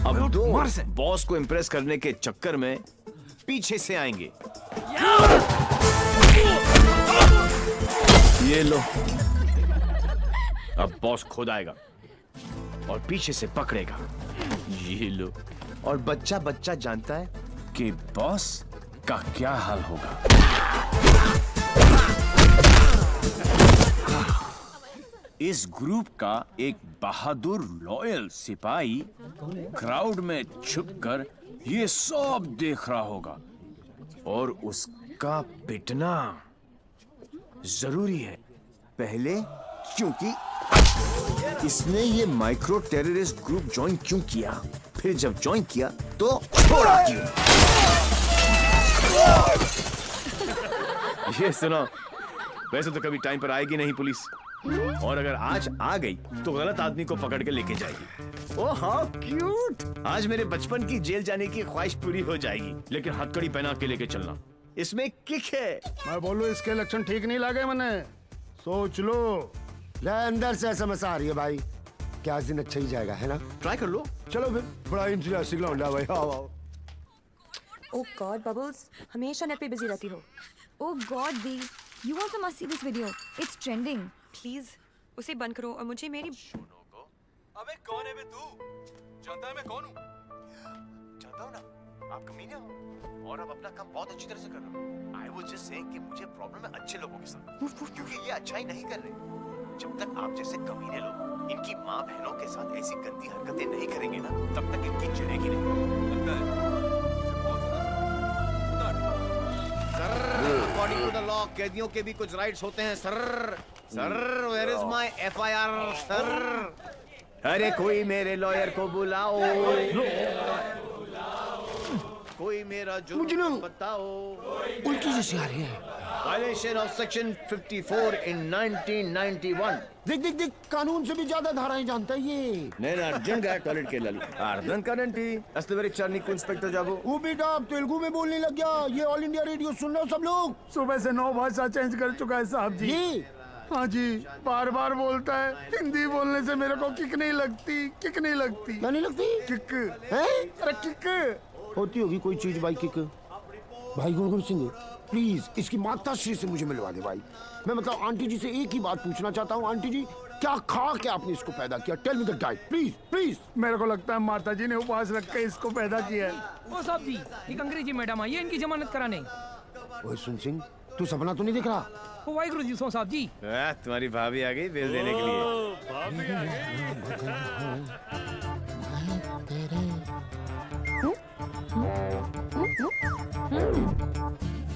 अब दो बॉस को इम्प्रेस करने के चक्कर में पीछे से आएंगे। ये लो, अब बॉस खुद आएगा और पीछे से पकड़ेगा। ये लो, और बच्चा बच्चा जानता है कि बॉस का क्या हाल होगा। इस ग्रुप का एक बहादुर लॉयल सिपाही क्राउड में छुपकर ये सब देख रहा होगा, और उसका पिटना जरूरी है पहले, क्योंकि इसने ये माइक्रो टेररिस्ट ग्रुप ज्वाइन क्यों किया, फिर जब ज्वाइन किया तो छोड़ा क्यों। ये सुनो, वैसे तो कभी टाइम पर आएगी नहीं पुलिस, और अगर आज आ गई तो गलत आदमी को पकड़ के लेके जाएगी। Oh how cute. आज मेरे बचपन की जेल जाने की ख्वाहिश पूरी हो जाएगी, लेकिन हथकड़ी पहना के लेके चलना, इसमें किक है। मैं बोलूं इसके लक्षण ठीक नहीं लगे मने, सोच लो। ले अंदर से एसएमएस आ रही है भाई, क्या आज दिन अच्छा ही जाएगा, है ना? ट्राई कर लो। चलो फिर, बड़ा इंटरेस्टिंग लौंडा भाई। आओ। ओह गॉड बबल्स, हमेशा नेट पे बिजी रहती हो। Oh God, Dee, you also must see this video. It's trending. Please उसे बंद करो और मुझे मेरी अबे कौन है बे तू? जानता है मैं कौन हूँ? जानता हूँ ना, आप कमीने हो और आप अपना काम बहुत अच्छी तरह से कर रहे हो। I was just saying कि मुझे प्रॉब्लम है अच्छे लोगों के साथ, क्योंकि ये अच्छाई नहीं कर रहे। जब तक आप जैसे कमीने लोग इनकी माँ बहनों के साथ ऐसी गंदी हरकतें नहीं करेंगे ना, तब तक इनकी जलेगी नहीं। लगता है अकॉर्डिंग टू द लॉ कैदियों के भी कुछ राइट्स होते हैं sir. Sir where is my FIR sir? अरे कोई मेरे लॉयर को बुलाओ, कोई मेरा जुर्म बताओ। उल्टी जैसी आ रही है। Violation of section 54 in 1991। देख कानून से भी ज्यादा धाराएं जानता है ये। నేను అర్జున్గా టాయిలెట్కి వెళ్ళాలి అర్థం కాదండి అసలు వేరే చార్నికు ఇన్స్పెక్టర్ జాబు। वो बेटा अब तेलुगु में बोलने लग गया। ये ऑल इंडिया रेडियो सुन रहे हो सब लोग? सुबह से 9 भाषा चेंज कर चुका है साहब जी। ये हाँ जी, बार बार बोलता है। हिंदी बोलने से मेरे को किक नहीं लगती। क्या नहीं लगती? किक है? अरे किक होती होगी कोई चीज भाई किक। भाई गुणगुण सिंह प्लीज इसकी माता श्री से मुझे मिलवा दे भाई। मैं मतलब आंटी जी से एक ही बात पूछना चाहता हूँ। आंटी जी क्या खा के आपने इसको पैदा किया? Tell me the diet please please. मेरे को लगता है माता जी ने उपवास रख के इसको पैदा किया है। ओ साहब जी, एक अंग्रेजी मैडम आई है इनकी जमानत कराने। ओए सुन सिंह, तू सपना तो नहीं देख रहा? ओ वाहिगुरु जी, सो साहब जी। तुम्हारी भाभी आ गई बिल देने के लिए।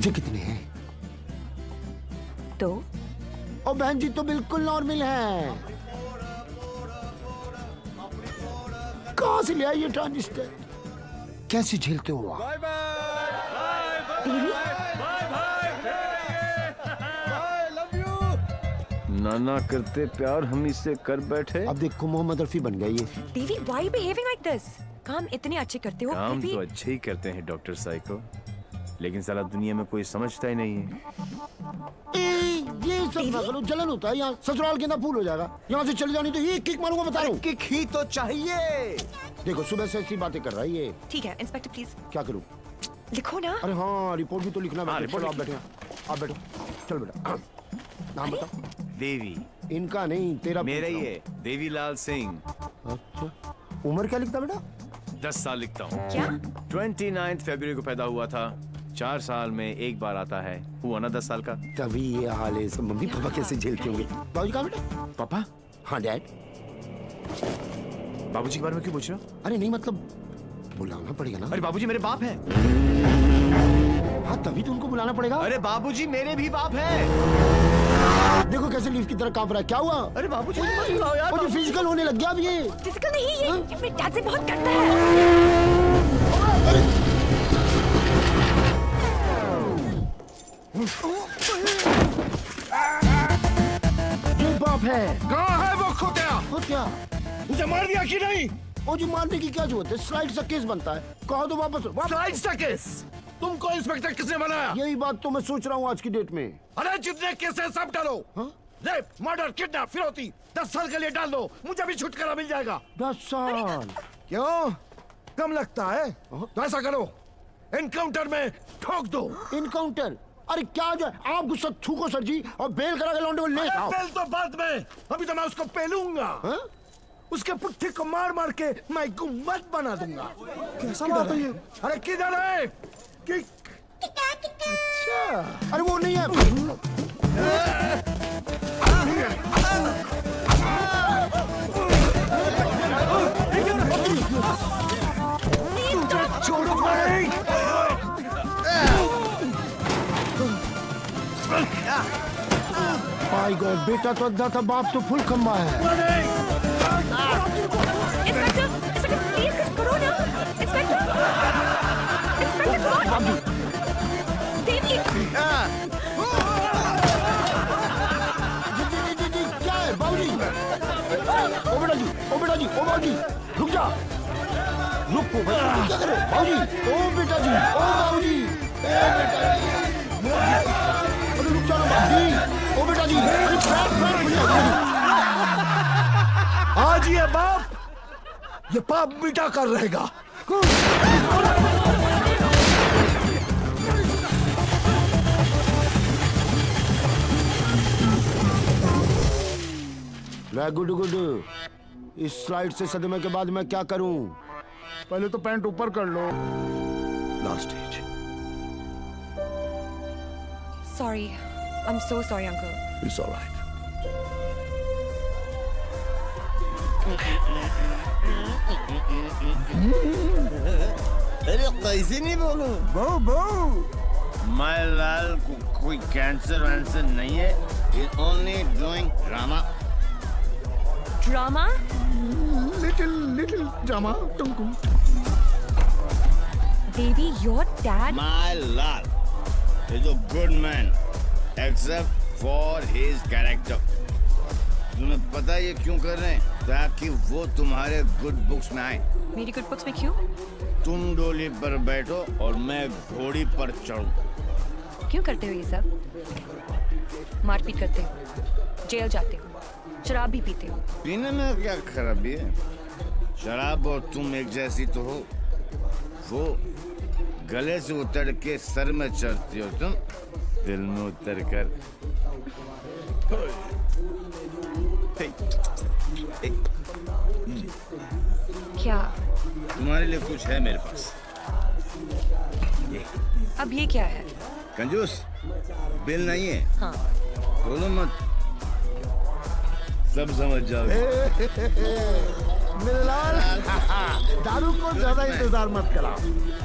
ये कितने हैं? 2। ओ बहन जी तो बिल्कुल नॉर्मल है। कहाँ से ले आई ये ट्रांजिस्टर? कैसे झेलते हो आप? नाना करते प्यार हम इससे कर बैठे। अब देखो मोहम्मद रफी बन गई है। देवी, why are you behaving like this? काम इतने अच्छे करते हो काम फिर तो भी अच्छे ही करते हैं डॉक्टर साइको, लेकिन साला दुनिया में कोई समझता ही नहीं है। ये सब ना करो, जलन होता है यहाँ। ससुराल के अंदर फूल हो जाएगा। यहाँ से चले जानी तो ये किक मारूंगा, बता रहा हूँ। किक ही तो चाहिए। देखो सुबह से ऐसी बातें कर रहा है ये। ठीक है इंस्पेक्टर प्लीज क्या करूँ? लिखो ना। अरे हाँ रिपोर्ट भी तो लिखना है। रिपोर्ट आप बैठे, आप बैठो। चल बेटा नाम बता। देवी। इनका नहीं तेरा। मेरा ही है, देवीलाल सिंह। अच्छा उम्र क्या लिखता बेटा? 10 साल लिखता हूँ। क्या? 29 फरवरी को पैदा हुआ था। 4 साल में एक बार आता है। हुआ ना 10 साल का। तभी ये हाल है। सब मम्मी पापा कैसे झेलते होंगे? बाबूजी कहाँ बेटा? पापा? हाँ डैड। बाबूजी के बारे में क्यों पूछ रहे हो? अरे नहीं मतलब बुलाना पड़ेगा ना। अरे बाबूजी मेरे बाप हैं। हाँ तभी तो उनको बुलाना पड़ेगा। अरे बाबूजी मेरे भी बाप हैं। देखो कैसे लीफ की तरह कांप रहा है। क्या हुआ? अरे बाबूजी मत बुलाओ यार। वो जो फिजिकल होने लग गया अब ये। फिजिकल नहीं, ये अपने डैड से बहुत करता है। ये बाप है। कहाँ है वो खोतिया? वो क्या? उसे मार दिया कि नहीं? ओ जी मारने की क्या जरूरत है? स्लाइड सा केस बनता है। कहो तो वापस। स्लाइड सा केस? तुमको इंस्पेक्टर किसने बनाया? यही बात तो मैं सोच रहा हूँ आज की डेट में। अरे जितने केस है सब डालो। रेप, मर्डर, किडनैप, फिरौती 10 साल के लिए डाल दो। मुझे भी छुटकारा मिल जाएगा। 10 साल? क्यों कम लगता है? तो ऐसा करो एनकाउंटर में ठोक दो। इनकाउंटर? अरे क्या जो आप गुस्सा थूको सर जी और बेल करा के लौंडे को ले आओ। बेल तो बाद में, अभी तो मैं उसको पेलूंगा। उसके पुट्ठे को मार मार के मैं गुम्बद बना दूंगा। कैसा बात है ये? अरे किधर है? किक। अच्छा अरे वो नहीं है। छोड़ो भाई। माय गॉड बेटा तो अद्धा था, बाप तो फुल खम्बा है। इंस्पेक्टर प्लीज कुछ करो ना। इंस्पेक्टर देवी। जी क्या है बाबूजी? ओ बेटा जी रुक जा। रुको क्या करे बाबूजी? ओ बेटा जी, ओ बाबूजी, अरे रुक जाओ बाबूजी। ओ बेटा जी, अरे आज ये बाप ये पाप मिटा कर रहेगा। गुड इस स्लाइड से सदमे के बाद मैं क्या करूं? पहले तो पैंट ऊपर कर लो। Last stage. Sorry. I'm so sorry, uncle. It's alright. अरे कैसे नहीं बोलूं? माय लाल को कोई कैंसर वैंसर नहीं है। He's only doing drama. Drama? Little drama. Tunkum. Baby, your dad? My lal is a good man, except for his character. तुम्हें पता है ये क्यों कर रहे हैं? ताकि वो तुम्हारे गुड बुक्स में आए। मेरी गुड बुक्स में क्यों? तुम डोली पर बैठो और मैं घोड़ी पर चढ़ूं। क्यों करते हो ये सब? मारपीट करते हो, जेल जाते हो, शराब भी पीते हो। पीने में क्या खराबी है? शराब और तुम एक जैसी तो हो। वो गले से उतर के सर में चढ़ती हो, तुम दिल में उतर कर। क्या? तुम्हारे लिए कुछ है मेरे पास। अब ये क्या है? कंजूस बिल नहीं है। हाँ। बोलो मत, सब समझ जाओगे। मेरे लाल, दारू को ज्यादा इंतजार मत करा,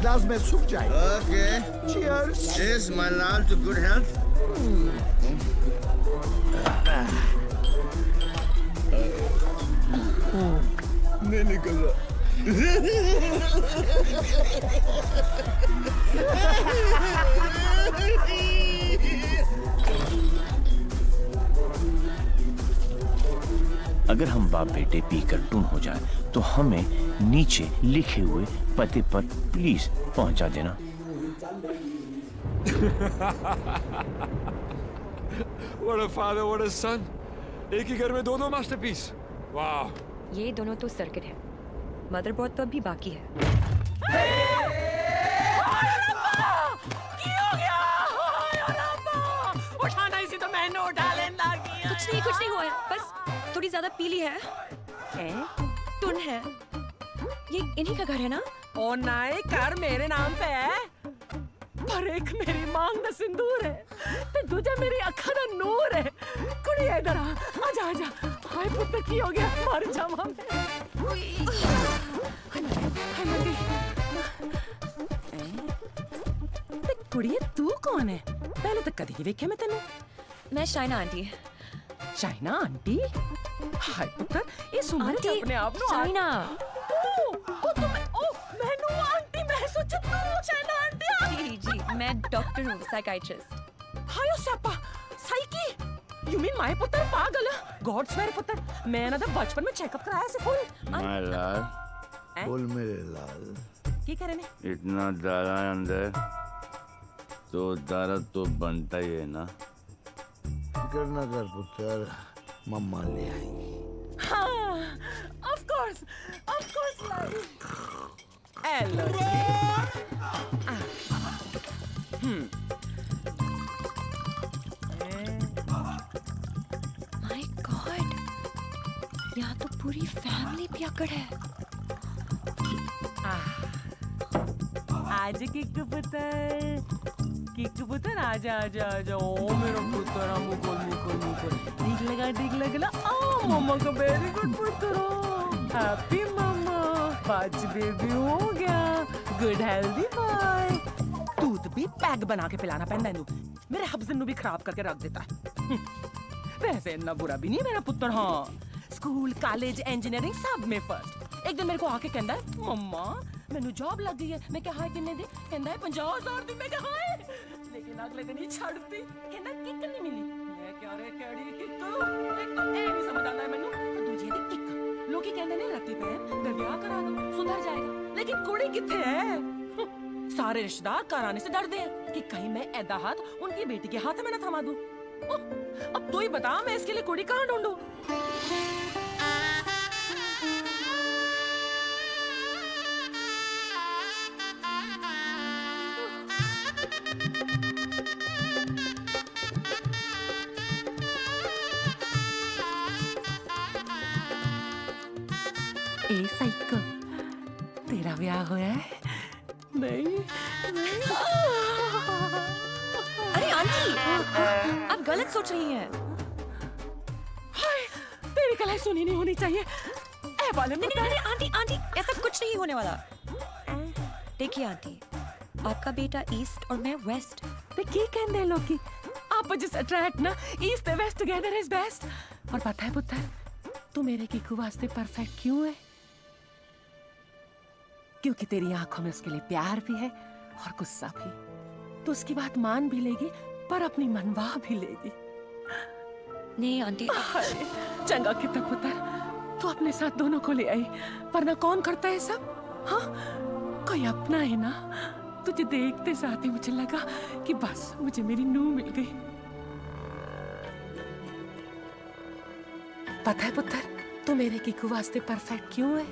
ग्लास में सूख जाएगा। Okay, cheers. चीयर्स माय लाल टू गुड हेल्थ। नहीं निकल रहा। अगर हम बाप बेटे पीकर टून हो जाए तो हमें नीचे लिखे हुए पते पर प्लीज पहुंचा देना। What a father, what a son. एक ही घर में दो मास्टरपीस। वाह। ये दोनों तो सर्किट है, मदरबोर्ड तो अभी बाकी है। उठाना इसी तो मैंने उठा लेना किया। कुछ नहीं हुआ है, बस थोड़ी ज्यादा पीली है। टुन है। ये इन्हीं का घर है ना? ओ नाई, घर मेरे नाम पे है, पर एक मेरी मांग दा सिंदूर है, ते दूजा मेरी अखा दा नूर है। कुड़ी इधर आ, आजा आजा। हाय पुत्र की हो गया, मर जावा मैं। हाय मती। ते कुड़िए तू कौन है? पहले तो कदी देखे मैं तेनू। मैं शाइना आंटी। शाइना आंटी? हाय पुत्र, ये सुन के अपने आप नु शाइना। ओ मैनू आंटी, मैं सोचा तू शाइना आंटी। जी, मैं डॉक्टर हूँ, साइकाइट्रिस्ट। हायो Sapa, psyche. You mean my पुत्र पागल? गॉड स्वेयर पुत्र, मैं ना तो बचपन में चेकअप कराया से फुल। माय लाल, बोल मेरे लाल, की करे ने? इतना दारा अंदर तो दारा तो बनता ही है ना। फिक्र न कर पुत्र, मम्मा ले आई। हाँ, of course lie. Hello. My God, यहाँ तो पूरी फैमिली पियक्कड़ है। आज किक पुत्र आजा आजा आजा। ओ मेरा पुत्र, मुकुल। ठीक लगा। ओ मम्मा का वेरी गुड पुत्र। हैप्पी मम्मा, बाज बेबी हो गया, गुड हेल्दी बॉय। दूध भी पैक बना के पिलाना पैंदा है, मेरे हब्जन नु भी खराब करके रख देता है। वैसे इतना बुरा भी नहीं है मेरा पुत्र। हाँ, स्कूल कॉलेज इंजीनियरिंग सब में फर्स्ट। एक दिन मेरे को आके कहता है, मम्मा मैनू जॉब लग गई है। मैं क्या, हाय किन्ने दी? कहता है 50,000 दी। मैं क्या, हाय, लेकिन अगले दिन ही छड़ दी। कहता किक नहीं मिली। मैं क्या रे केड़ी किक? एक तो ए नहीं समझ आता है मैनू, दूजी दी किक। लोग कहते ने राती पैन ते ब्याह करा दो, सुधर जाएगा। लेकिन कुड़ी किथे है? सारे रिश्तेदार घर आने से डरते हैं कि कहीं मैं ऐदा हाथ उनकी बेटी के हाथ में न थमा दूं। अब तू ही बता, मैं इसके लिए कुड़ी कहाँ ढूंढूं? ए साइको, तेरा ब्याह हुआ है? नहीं। अरे आंटी, आप गलत सोच रही हैं। हाय, तेरी कलाई सुनी नहीं होनी चाहिए। ए बाले में नहीं, आंटी आंटी, ऐसा कुछ नहीं होने वाला। देखिए आंटी, आपका बेटा ईस्ट और मैं वेस्ट। ते की कहंदे लोग आप जिस अट्रैक्ट ना ईस्ट ते वेस्ट टुगेदर इज बेस्ट। और पता है पुत्र, तू मेरे कीकू वास्ते परफेक्ट क्यों है? क्योंकि तेरी आंखों में उसके लिए प्यार भी है और गुस्सा भी। तो उसकी बात मान भी लेगी पर अपनी मनवा भी लेगी। नहीं आंटी, चंगा कितना पुत्र, तू अपने साथ दोनों को ले आई, वरना कौन करता है सब? हाँ, कोई अपना है ना। तुझे देखते साथ ही मुझे लगा कि बस मुझे मेरी नूह मिल गई। पता है पुत्र, तू मेरे कीकू वास्ते परफेक्ट क्यों है?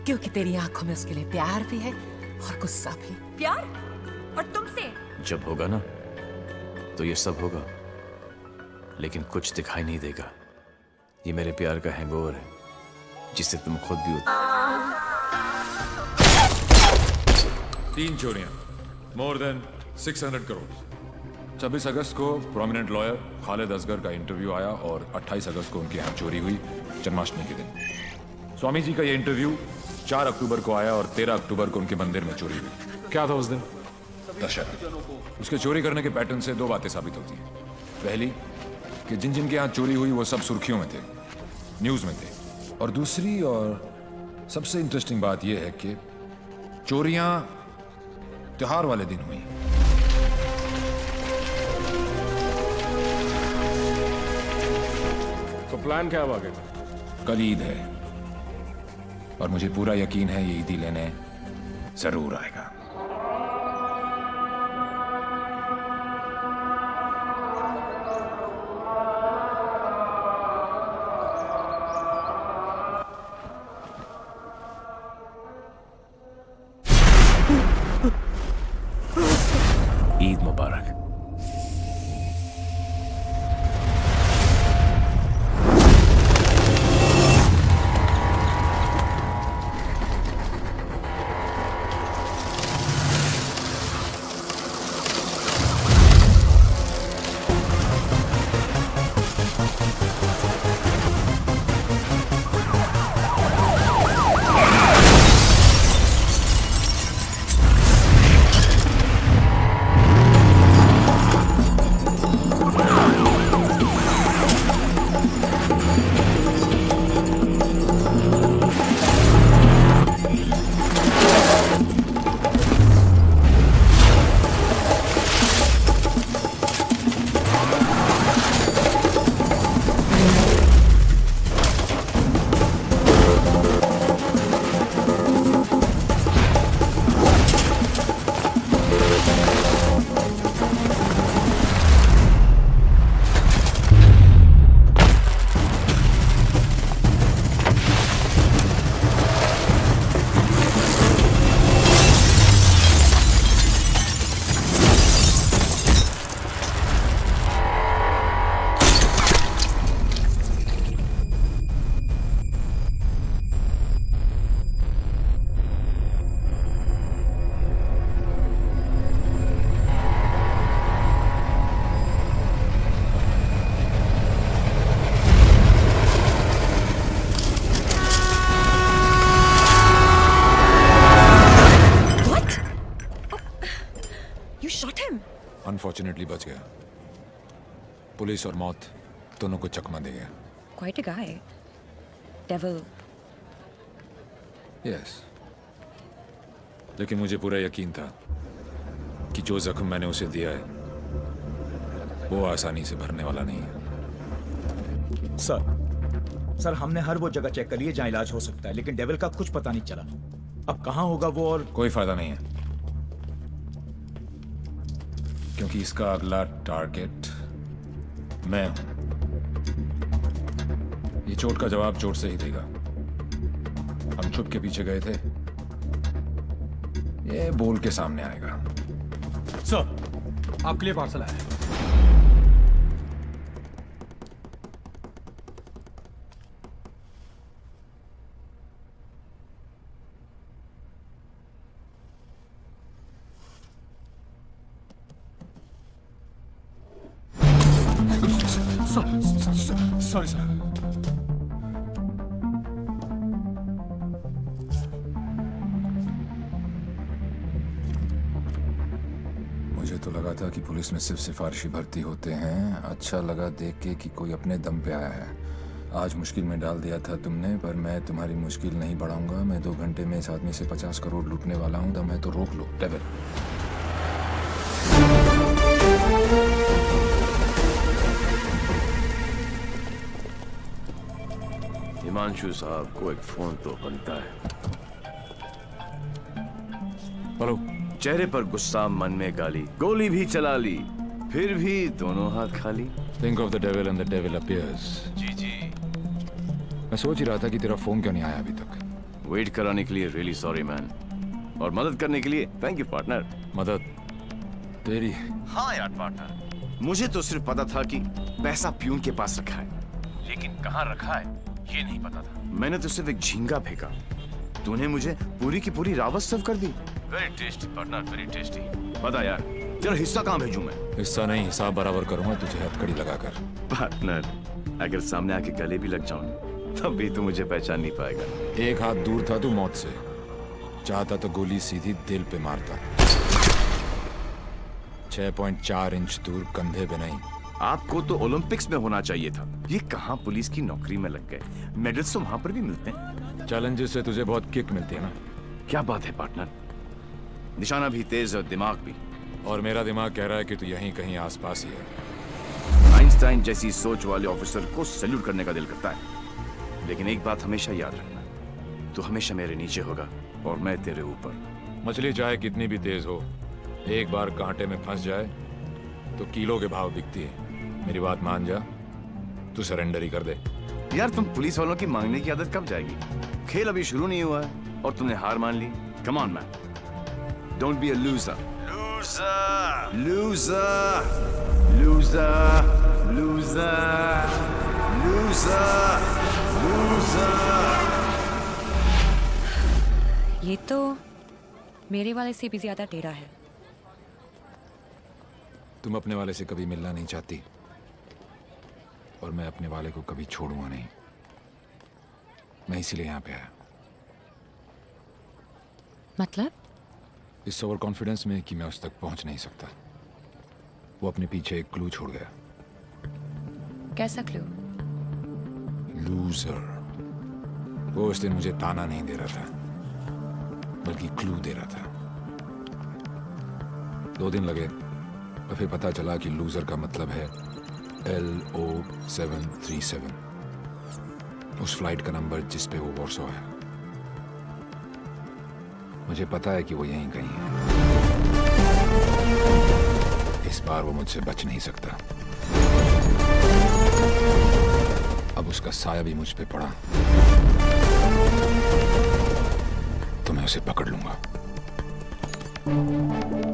क्योंकि तेरी आंखों में उसके लिए प्यार भी है और गुस्सा भी। प्यार? और तुमसे? जब होगा ना तो ये सब होगा, लेकिन कुछ दिखाई नहीं देगा। ये मेरे प्यार का हैंगओवर है जिससे तुम खुद भी 3 चोरियां, मोर देन 600 करोड़। 26 अगस्त को प्रोमिनेंट लॉयर खालिद असगर का इंटरव्यू आया और 28 अगस्त को उनके यहाँ चोरी हुई, जन्माष्टमी के दिन। स्वामी जी का ये इंटरव्यू 4 अक्टूबर को आया और 13 अक्टूबर को उनके मंदिर में चोरी हुई। क्या था उस दिन? दशहरा। उसके चोरी करने के पैटर्न से 2 बातें साबित होती हैं। पहली कि जिन जिन के यहाँ चोरी हुई वो सब सुर्खियों में थे, न्यूज में थे। और दूसरी और सबसे इंटरेस्टिंग बात यह है कि चोरियां त्योहार वाले दिन हुई। तो प्लान क्या है आगे? कल ईद है और मुझे पूरा यकीन है ये ईदी लेने जरूर आएगा। ईद मुबारक। अनफॉर्चुनेटली बच गया। पुलिस और मौत दोनों को चकमा दे गया। Quite a guy. Devil. Yes. लेकिन मुझे पूरा यकीन था कि जो जख्म मैंने उसे दिया है वो आसानी से भरने वाला नहीं है। सर हमने हर वो जगह चेक कर ली है जहां इलाज हो सकता है, लेकिन डेविल का कुछ पता नहीं चला। अब कहां होगा वो और कोई फायदा नहीं है, क्योंकि इसका अगला टारगेट मैं हूं। ये चोट का जवाब चोट से ही देगा। हम छुप के पीछे गए थे, ये बोल के सामने आएगा। सर, आपके लिए पार्सल आया है। Sorry sir. मुझे तो लगा था कि पुलिस में सिर्फ सिफारिशी भर्ती होते हैं। अच्छा लगा देख के कि कोई अपने दम पे आया है। आज मुश्किल में डाल दिया था तुमने, पर मैं तुम्हारी मुश्किल नहीं बढ़ाऊंगा। मैं 2 घंटे में इस आदमी से 50 करोड़ लूटने वाला हूं। दम है तो रोक लो डेविल। हिमांशु साहब को एक फोन तो बनता है। हेलो। चेहरे पर गुस्सा, मन में गाली, गोली भी चला ली, फिर भी दोनों हाथ खाली। Think of the devil and the devil appears। जी जी। मैं सोच ही रहा था कि तेरा फोन क्यों नहीं आया अभी तक। वेट कराने के लिए रियली सॉरी मैन, और मदद करने के लिए थैंक यू पार्टनर। मदद तेरी? हाँ यार पार्टनर, मुझे तो सिर्फ पता था कि पैसा प्यून के पास रखा है, लेकिन कहाँ रखा है ये नहीं पता था। मैंने तो सिर्फ एक झींगा फेंका, तूने मुझे पूरी की पूरी रावत सर्व कर दी। Very tasty partner, very tasty. बता यार, तेरा हिस्सा कहाँ भेजूं मैं? हिस्सा नहीं, हिसाब बराबर करूंगा तुझे हथकड़ी लगाकर। पार्टनर, अगर सामने आके गले भी लग जाऊं तब भी तू मुझे पहचान नहीं पाएगा। एक हाथ दूर था तू मौत से, चाहता तो गोली सीधी दिल पे मारता। 6.4 इंच दूर, कंधे पे नहीं। आपको तो ओलंपिक्स में होना चाहिए था। ये कहाँ पुलिस की नौकरी में लग गए? मेडल्स तो वहां पर भी मिलते हैं। चैलेंजेस से तुझे बहुत किक मिलती है ना? क्या बात है पार्टनर, निशाना भी तेज और दिमाग भी। और मेरा दिमाग कह रहा है कि तू यहीं कहीं आसपास ही है। आइंस्टाइन जैसी सोच वाले ऑफिसर को सैल्यूट करने का दिल करता है, लेकिन एक बात हमेशा याद रखना, तू हमेशा मेरे नीचे होगा और मैं तेरे ऊपर। मछली चाहे कितनी भी तेज हो, एक बार कांटे में फंस जाए तो किलो के भाव बिकती है। मेरी बात मान जा, तू सरेंडर ही कर दे। यार तुम पुलिस वालों की मांगने की आदत कब जाएगी? खेल अभी शुरू नहीं हुआ है और तुमने हार मान ली। Come on man, don't be a loser. Loser loser loser loser loser loser. ये तो मेरे वाले से भी ज्यादा टेढ़ा है। तुम अपने वाले से कभी मिलना नहीं चाहती, और मैं अपने वाले को कभी छोड़ूंगा नहीं। मैं इसीलिए यहाँ पे आया। मतलब? इस ओवर कॉन्फिडेंस में कि मैं उस तक पहुंच नहीं सकता। वो अपने पीछे एक क्लू छोड़ गया। कैसा क्लू? लूजर। वो उस दिन मुझे ताना नहीं दे रहा था, बल्कि क्लू दे रहा था। 2 दिन लगे, और फिर पता चला कि लूजर का मतलब है LO737, उस फ्लाइट का नंबर जिस पे वो वॉर्सो है। मुझे पता है कि वो यहीं कहीं है। इस बार वो मुझसे बच नहीं सकता। अब उसका साया भी मुझ पे पड़ा तो मैं उसे पकड़ लूंगा।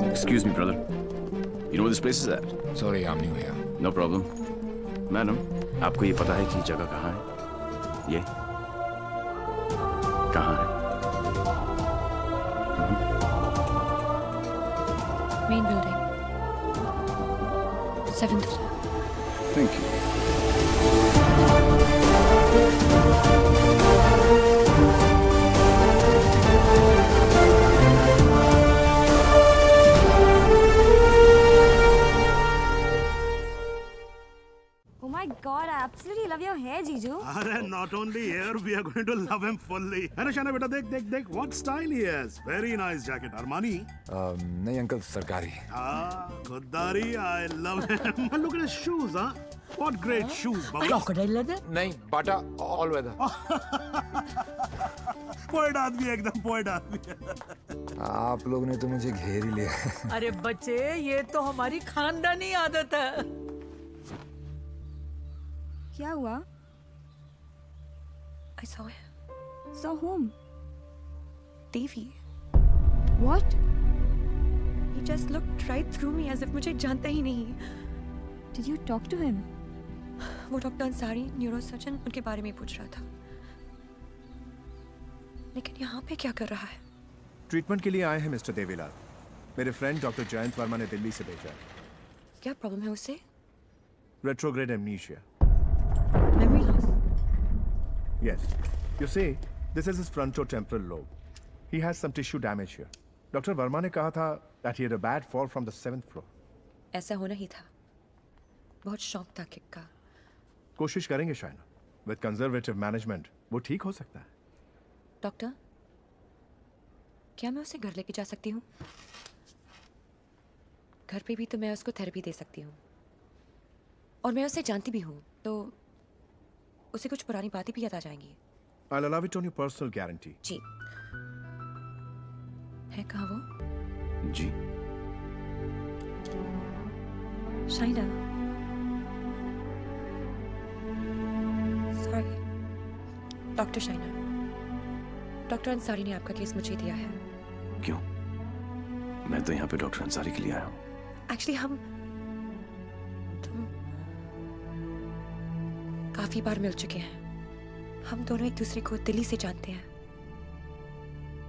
Excuse me, brother. You know where this place is at? Sorry, I'm new here. No problem. Madam, आपको ये पता है कि जगह कहाँ है? ये कहाँ है? Main building, 7th floor। Thank you. Oh my God, I absolutely love your hair, Jiju. अरे not only here, we are going to love him fully. है ना शाना बेटा, देख देख देख, what style he has. Very nice jacket, Armani. नहीं अंकल, सरकारी। खुददारी, I love him. And look at his shoes, huh? What great shoes, Baba. Crocodile leather? नहीं, बाटा ऑल वेदर। पोएट आदमी, एकदम पोएट आदमी। आप लोग ने तो मुझे घेर ही लिया। अरे बच्चे, ये तो हमारी खानदानी आदत है। क्या हुआ? I saw him. Saw whom? Devi. What? He just looked right through me as if मुझे जानता ही नहीं। Did you talk to him? वो डॉक्टर अंसारी, न्यूरोसर्जन, उनके बारे में पूछ रहा था। लेकिन यहाँ पे क्या कर रहा है? ट्रीटमेंट के लिए आए हैं मिस्टर देवीलाल। मेरे फ्रेंड डॉक्टर जयंत वर्मा ने दिल्ली से भेजा है। क्या प्रॉब्लम है उसे? Retrograde amnesia. Memory loss. Yes. You see, this is his frontotemporal lobe. He has some tissue damage here. Dr. Verma ने कहा था that he had a bad fall from the 7th floor. ऐसा होना ही था। बहुत शौक था किक का। कोशिश करेंगे शायना। With conservative management, वो ठीक हो सकता है। डॉक्टर, क्या मैं उसे घर लेके जा सकती हूँ? घर पे भी तो मैं उसको थेरेपी दे सकती हूँ। और मैं उसे जानती भी हूँ, तो उसे कुछ पुरानी बातें भी याद आ जाएंगी। I'll allow it on your personal guarantee. जी। है कहाँ वो? जी। Shaina. Sorry. Doctor Shaina. Doctor Ansari ने आपका केस मुझे दिया है। क्यों? मैं तो यहाँ पे डॉक्टर अंसारी के लिए आया हूँ। एक्चुअली हम काफी बार मिल चुके हैं। हम दोनों एक दूसरे को दिली से जानते हैं।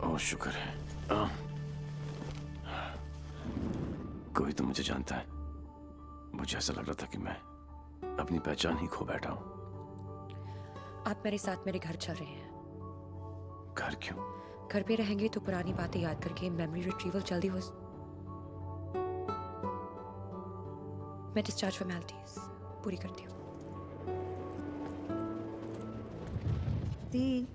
ओह शुक्र है। कोई तो मुझे जानता है। मुझे ऐसा लग रहा था कि मैं अपनी पहचान ही खो बैठा हूँ। आप मेरे साथ मेरे घर चल रहे हैं। घर क्यों? घर पे रहेंगे तो पुरानी बातें याद करके मेमोरी रिट्रीवल जल्दी हो। मैं डिस्चार्ज फॉर्मेलिटीज पूरी करती हूँ। दी,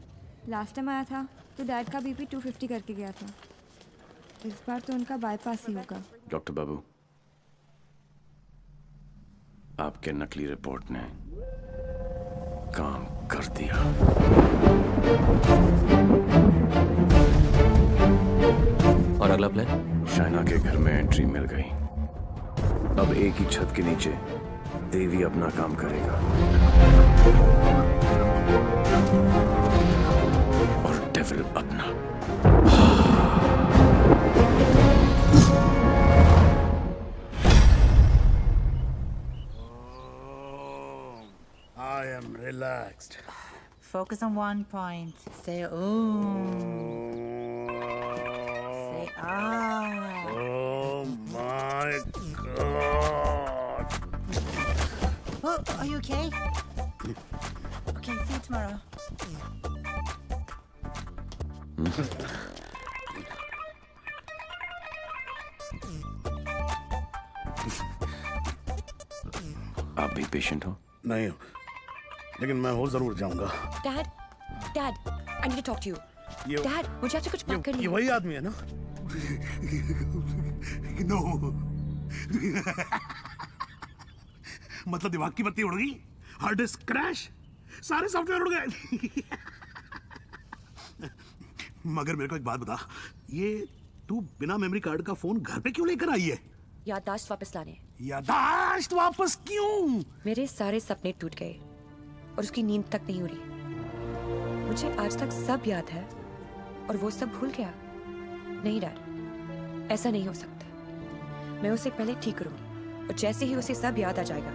लास्ट टाइम आया था तो डैड का बीपी 250 करके गया था। इस बार तो उनका बाईपास ही होगा। डॉक्टर बाबू, आपके नकली रिपोर्ट ने काम कर दिया। और अगला प्लान? शाइना के घर में एंट्री मिल गई। अब एक ही छत के नीचे देवी अपना काम करेगा और डेविल अपना। I am relaxed. Focus on one point. Say ooh. Say ah. Oh my God. Oh, are you okay? Okay, see you tomorrow. आप भी पेशेंट हो? नहीं हो, लेकिन मैं हो जरूर जाऊंगा। Dad, dad, I need to talk to you. Dad, मुझे आपसे कुछ बात करनी है। ये वही आदमी है ना? नो। मतलब दिमाग की बत्ती उड़ गई, हार्ड डिस्क क्रैश, सारे सॉफ्टवेयर उड़ गए। मगर मेरे को एक बात बता, ये तू बिना मेमोरी कार्ड का फोन घर पे क्यों लेकर आई है? याददाश्त वापस लाने। याददाश्त वापस क्यों? मेरे सारे सपने टूट गए और उसकी नींद तक नहीं उड़ी। मुझे आज तक सब याद है और वो सब भूल गया। नहीं डैड, ऐसा नहीं हो सकता। मैं उसे पहले ठीक करूंगी और जैसे ही उसे सब याद आ जाएगा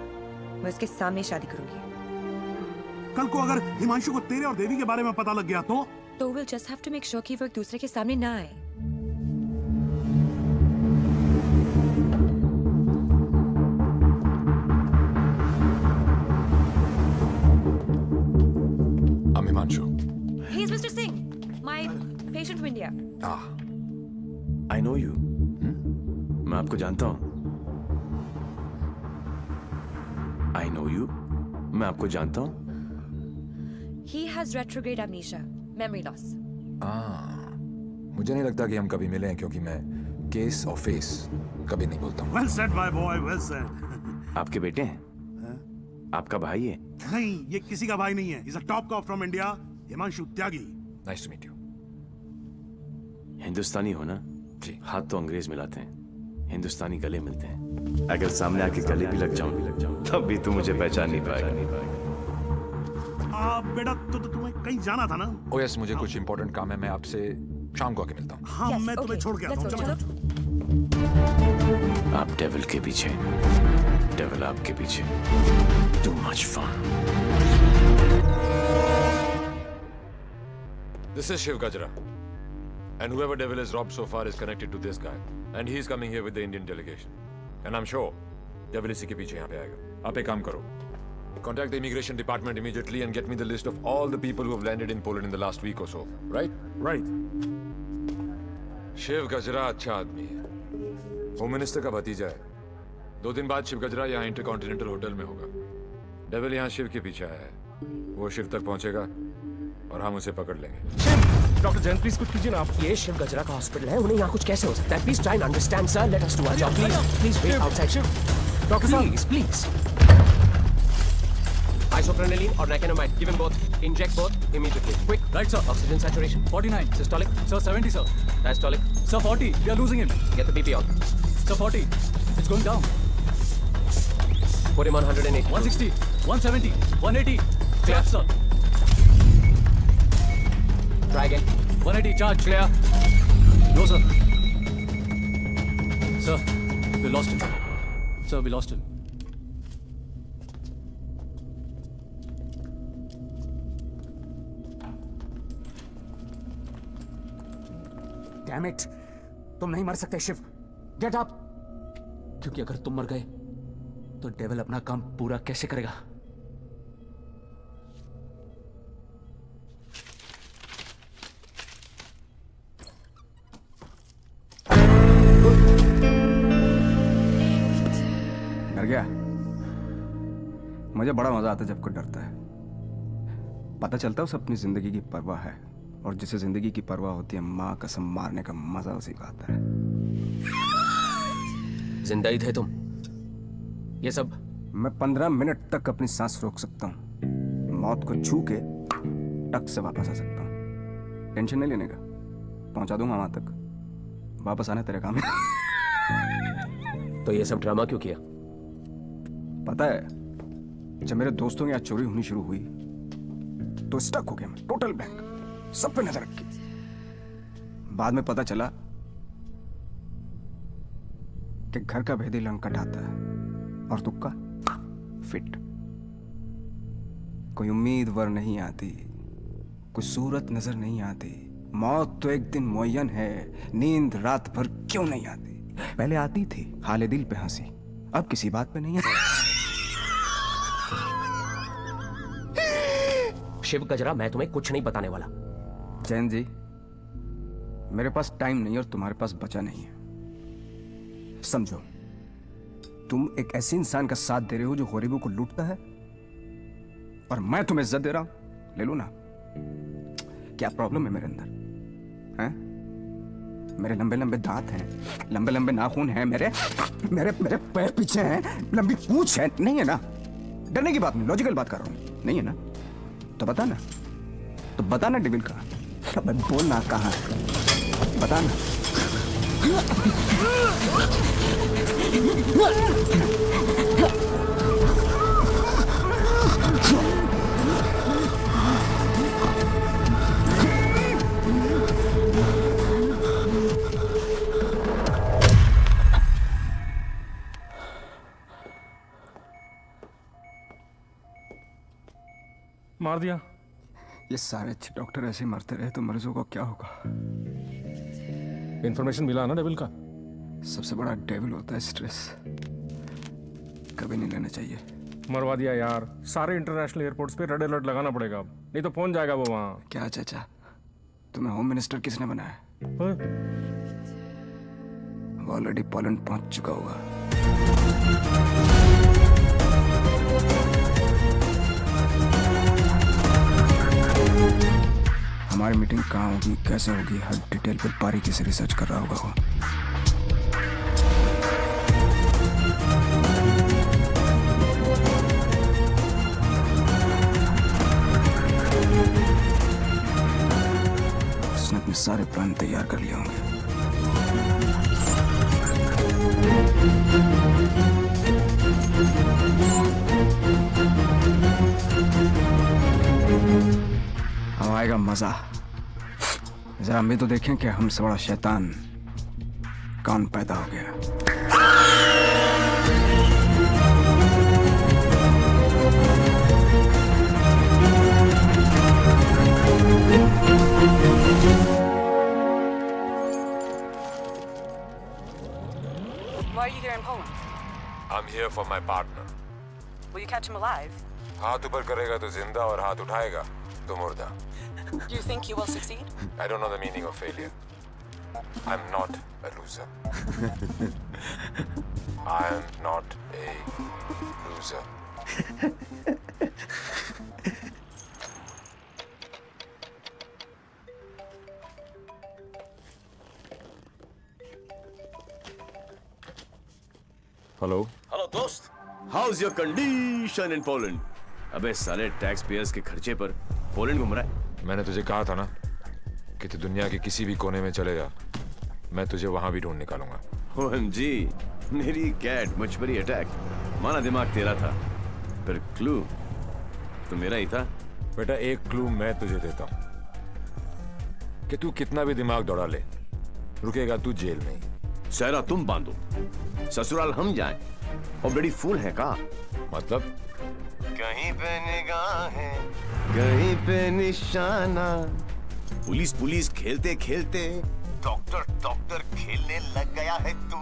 मैं उसके सामने शादी करूंगी। कल को अगर हिमांशु को तेरे और देवी के बारे में पता लग गया तो will just have to make sure कि वो एक दूसरे के सामने ना आए। I'm Himanshu. He is Mr. Singh, my patient from India. I know you. मैं आपको जानता हूँ। I know you. मैं आपको जानता हूँ। He has retrograde amnesia, memory loss. मुझे नहीं लगता कि हम कभी मिले हैं, क्योंकि मैं केस और फेस कभी नहीं बोलता हूँ। Well said, my boy, well said. आपके बेटे हैं? आपका भाई है? नहीं, ये किसी का भाई नहीं है। He's a top cop from India, Himanshu Tyagi. Nice to meet you. हिंदुस्तानी हो ना? जी। हाथ तो अंग्रेज मिलाते हैं, हिंदुस्तानी गले मिलते हैं। अगर सामने आके गले भी लग जाऊं, तब भी तू मुझे पहचान नहीं पाएगा। बेटा, तो तुम्हें कहीं जाना था ना? Oh yes, मुझे कुछ important काम है। मैं आपसे शाम को आके मिलता हूँ। हाँ, मैं तुम्हें छोड़ के आता हूँ। चलो। आप डेविल के पीछे, डेविल आपके पीछे। Too much fun. This is Shiv Gajra. And whoever devil has robbed so far is connected to this guy. And he's coming here with the Indian delegation. And I'm sure devil इसी के पीछे यहाँ पे आएगा। आप एक काम करो, contact the immigration department immediately and get me the list of all the people who have landed in Poland in the last week or so. Right? Right. Shiv गजरा अच्छा आदमी है, होम मिनिस्टर का भतीजा है। 2 दिन बाद शिव गजरा यहाँ इंटरकॉन्टिनेंटल होटल में होगा। डेविल यहाँ शिव के पीछे आया है, वो शिव तक पहुंचेगा और हम उसे पकड़ लेंगे। डॉक्टर जैन प्लीज कुछ कीजिए ना आप। ये शिव गजरा का हॉस्पिटल है, उन्हें यहाँ कुछ कैसे हो सकता है? Please try and understand sir, let us do our job please. Please wait outside. Doctor साहब please. Isoprenylene or Nacanamide, give him both. Inject both immediately. Quick. Right, sir. Oxygen saturation 49. Systolic. Sir 70, sir. Diastolic. Sir 40. We are losing him. Get the BP on. Sir 40. It's going down. Put him on 108. 160. 170. 180. Clear, sir. Try again. 180. Charge. Clear. No, sir. Sir, we lost him. Sir, we lost him. Damn it! तुम नहीं मर सकते शिव। Get up! क्योंकि अगर तुम मर गए तो डेविल अपना काम पूरा कैसे करेगा? डर गया? मुझे बड़ा मजा आता है जब कोई डरता है। पता चलता है उसे अपनी जिंदगी की परवाह है, और जिसे जिंदगी की परवाह होती है माँ कसम मारने का मजा उसी का आता है। जिंदा ही थे तुम? ये सब? मैं 15 मिनट तक अपनी सांस रोक सकता हूँ, मौत को छू के टक से वापस आ सकता हूँ। टेंशन नहीं लेने का, पहुंचा दूंगा वहां तक। वापस आना तेरे काम है। तो ये सब ड्रामा क्यों किया? पता है, जब मेरे दोस्तों के यहाँ चोरी होनी शुरू हुई तो स्टक हो गया मैं, टोटल ब्लैंक, सब पे नजर रखी। बाद में पता चला कि घर का भेदी लंग कटाता है और तुक्का फिट। कोई उम्मीदवार नहीं आती, कोई सूरत नजर नहीं आती। मौत तो एक दिन मुअय्यन है, नींद रात भर क्यों नहीं आती? पहले आती थी, हाले दिल पे हंसी, अब किसी बात पे नहीं आती। शिव गजरा, मैं तुम्हें कुछ नहीं बताने वाला। जैन जी, मेरे पास टाइम नहीं और तुम्हारे पास बचा नहीं है। समझो, तुम एक ऐसे इंसान का साथ दे रहे हो जो गरीबों को लूटता है, और मैं तुम्हें इज्जत दे रहा हूं। ले लो ना। क्या प्रॉब्लम है मेरे अंदर? हैं? मेरे लंबे लंबे दांत हैं, लंबे लंबे नाखून हैं, मेरे मेरे मेरे पैर पीछे हैं, लंबी पूंछ है। नहीं है ना? डरने की बात नहीं, लॉजिकल बात कर रहा हूं। नहीं है ना? तो बता ना, तो बता ना डेविल कहाँ? अब बोलना कहाँ है? बता ना। मार दिया। ये सारे अच्छे डॉक्टर ऐसे मरते रहे तो मरीजों को क्या होगा? इन्फॉर्मेशन मिला ना डेविल का? सबसे बड़ा डेविल होता है स्ट्रेस, कभी नहीं लेना चाहिए। मरवा दिया यार। सारे इंटरनेशनल एयरपोर्ट्स पे रेड अलर्ट लगाना पड़ेगा अब, नहीं तो पहुंच जाएगा वो वहां। क्या चाचा, तुम्हें होम मिनिस्टर किसने बनाया? वो ऑलरेडी पोलैंड पहुंच चुका होगा। हमारी मीटिंग कहाँ होगी, कैसे होगी, हर डिटेल पे बारीकी से रिसर्च कर रहा होगा वो। उसने अपने सारे प्लान तैयार कर लिए होंगे। अब आएगा मजा। जरा हम भी तो देखें कि हमसे बड़ा शैतान कौन पैदा हो गया। Why are you here in Poland? I'm here for my partner. you catch him alive? हाथ ऊपर करेगा तो जिंदा और हाथ उठाएगा तो मुर्दा. Do you think you will succeed? I don't know the meaning of failure. I'm not a loser. I am not a loser. Hello hello दोस्त. How's your condition in Poland? अबे साले टैक्स पेयर्स के खर्चे पर पोलैंड घूम रहा है. मैंने तुझे कहा था ना कि तू दुनिया के किसी भी कोने में चले जा, मैं तुझे वहां भी ढूंढ निकालूंगा. OMG, मेरी कैट मुझ पर ही अटैक. माना दिमाग तेरा था, पर क्लू तो मेरा ही था. बेटा एक क्लू मैं तुझे देता हूं कि तू कितना भी दिमाग दौड़ा ले, रुकेगा तू जेल में ही. सहरा तुम बांधो, ससुराल हम जाएं. और बड़ी फूल है का मतलब? कहीं पे निगाहें, कहीं पे निशाना. पुलिस पुलिस खेलते खेलते डॉक्टर डॉक्टर खेलने लग गया है तू.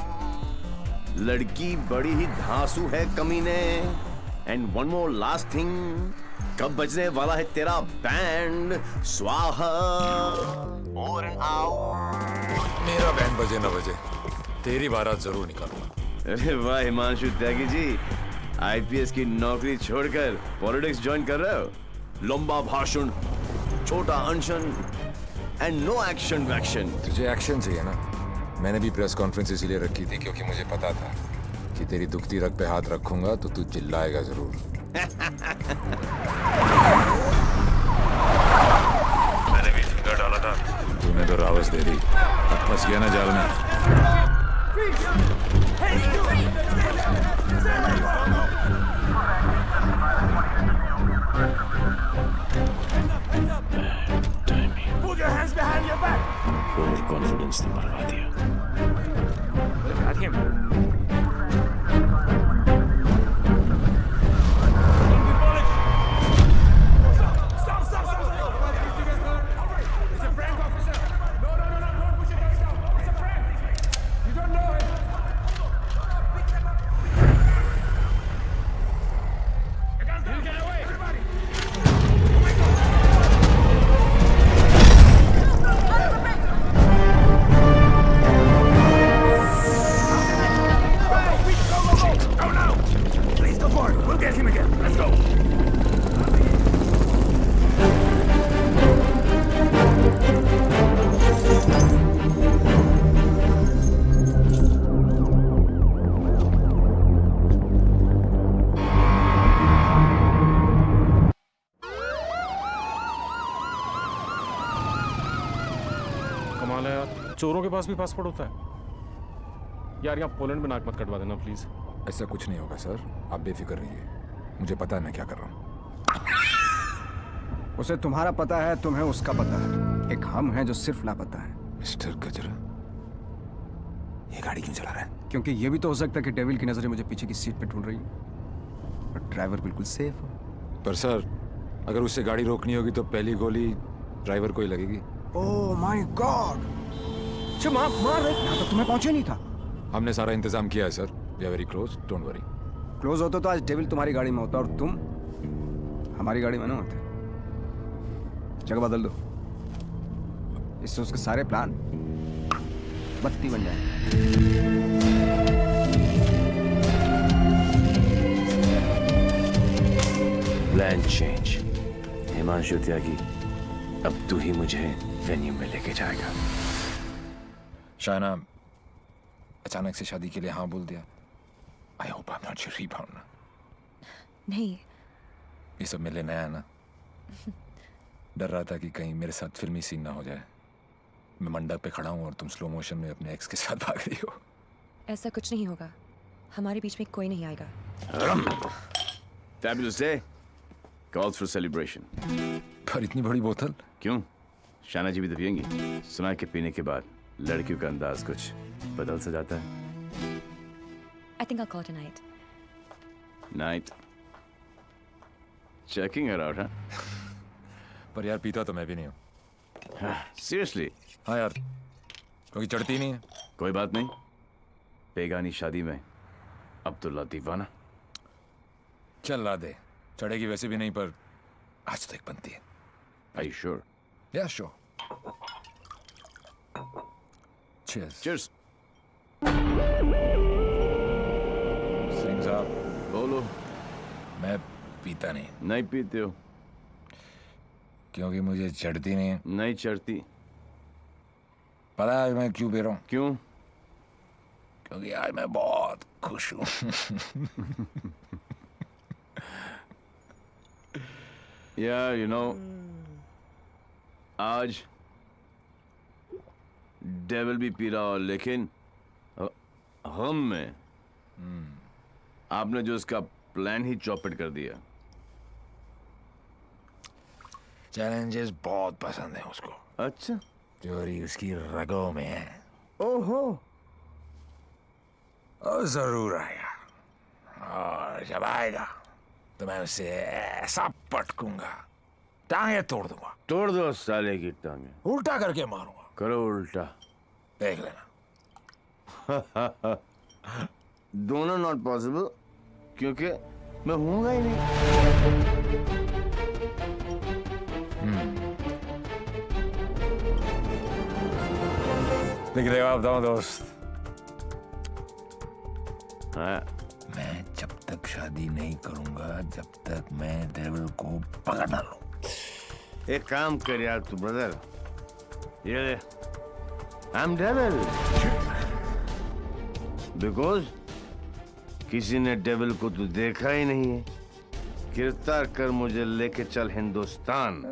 लड़की बड़ी ही धांसू है कमीने. And one more last thing, कब बजने वाला है तेरा बैंड? स्वाहा ओवर एंड आउट. मेरा बैंड बजे ना बजे, तेरी बारात जरूर निकालूंगा. अरे वाह हिमांशु त्यागी जी, आईपीएस की नौकरी छोड़कर पॉलिटिक्स ज्वाइन कर रहे हो. लंबा भाषण, छोटा अनशन एंड नो एक्शन वैक्शन. तुझे एक्शन चाहिए ना? मैंने भी प्रेस कॉन्फ्रेंस इसीलिए रखी थी क्योंकि मुझे पता था कि तेरी दुखती रग पे हाथ रखूंगा तो तू चिल्लाएगा जरूर. मैंने भी झिंगा डाला था, तूने तो रावस दे दी. अब फंस गया ना जाल में. ओवर कॉन्फिडेंस ने मरवा दिया. कमाल है यार, चोरों के पास भी पासपोर्ट होता है यार. यहाँ पोलैंड में नाक मत कटवा देना प्लीज. ऐसा कुछ नहीं होगा सर, आप बेफिक्र रहिए. मुझे पता है मैं क्या कर रहा हूँ. उसे तुम्हारा पता है, तुम्हें उसका पता है. एक हम हैं जो सिर्फ लापता है. मिस्टर गजरा, ये गाड़ी क्यों चला रहा है? क्योंकि ये भी तो हो सकता है कि डेविल की नजरें मुझे पीछे की सीट पे ढूंढ रही है और ड्राइवर बिल्कुल सेफ हो. पर सर, अगर उससे गाड़ी रोकनी होगी तो पहली गोली ड्राइवर को ही लगेगी. ओह माय गॉड, मार रहे यहाँ तो तुम्हें पहुंचे नहीं था. हमने सारा इंतजाम किया है sir. We are very close, don't worry. Close होते तो आज डेविल तुम्हारी गाड़ी में होता और तुम हमारी गाड़ी में ना होते. जगह बदल दो, इससे उसके सारे प्लान बत्ती बन जाए. Plan change. हिमांशु त्यागी, अब तू ही मुझे वेन्यू में लेके जाएगा. शायना, अचानक से शादी के लिए हाँ बोल दिया. I hope I am not your rebound ना. नहीं, ये सब मेरे लिए नया है ना. डर रहा था कि कहीं मेरे साथ फिल्मी सीन ना हो जाए. मैं मंडप पे खड़ा हूँ और तुम स्लो मोशन में अपने एक्स के साथ भाग रही हो. ऐसा कुछ नहीं होगा. हमारे बीच में कोई नहीं आएगा. Fabulous day. Calls for celebration. पर इतनी बड़ी बोतल क्यों? शाना जी भी तो पियेंगी. सुना है कि पीने के बाद लड़कियों का अंदाज कुछ बदल सा जाता है. I think I'll call tonight. Night. Checking her out, huh? पर यार पीता तो मैं भी नहीं हूँ. Seriously? हाँ यार, क्योंकि चढ़ती नहीं है. कोई बात नहीं. बेगानी शादी में अब्दुल्ला दीवाना. चल ला दे, चढ़ेगी वैसे भी नहीं, पर आज तो एक बनती है। Are you sure? Yeah, sure. Cheers. Cheers. Singh साहब, बोलो। मैं पीता नहीं। नहीं पीते हो? क्योंकि मुझे चढ़ती नहीं है। नहीं चढ़ती। पता है आज मैं क्यों पी रहा हूँ? क्यों? क्योंकि आज मैं बहुत खुश हूँ। Yeah, you know, आज डेविल भी पी रहा हो, लेकिन हम में आपने जो इसका प्लान ही चौपट कर दिया। चैलेंजेस बहुत पसंद है उसको। अच्छा, चोरी उसकी रगों में है। ओहो, और जरूर आएगा, और जब आएगा तो मैं उसे ऐसा पटकूंगा, टांगे तोड़ दूंगा। तोड़ दो साले की टांगे। उल्टा करके मारूंगा। करो उल्टा, देख लेना। दोनों नॉट पॉसिबल, क्योंकि मैं हूंगा ही नहीं। लेकिन जवाब दो दोस्त, हाँ, मैं जब तक शादी नहीं करूंगा जब तक मैं डेविल को पकड़ ना लूं। एक काम कर यार तू ब्रदर, ये ले, आई एम डेविल, बिकॉज किसी ने डेविल को तू देखा ही नहीं है। गिरफ्तार कर मुझे, लेके चल हिंदुस्तान।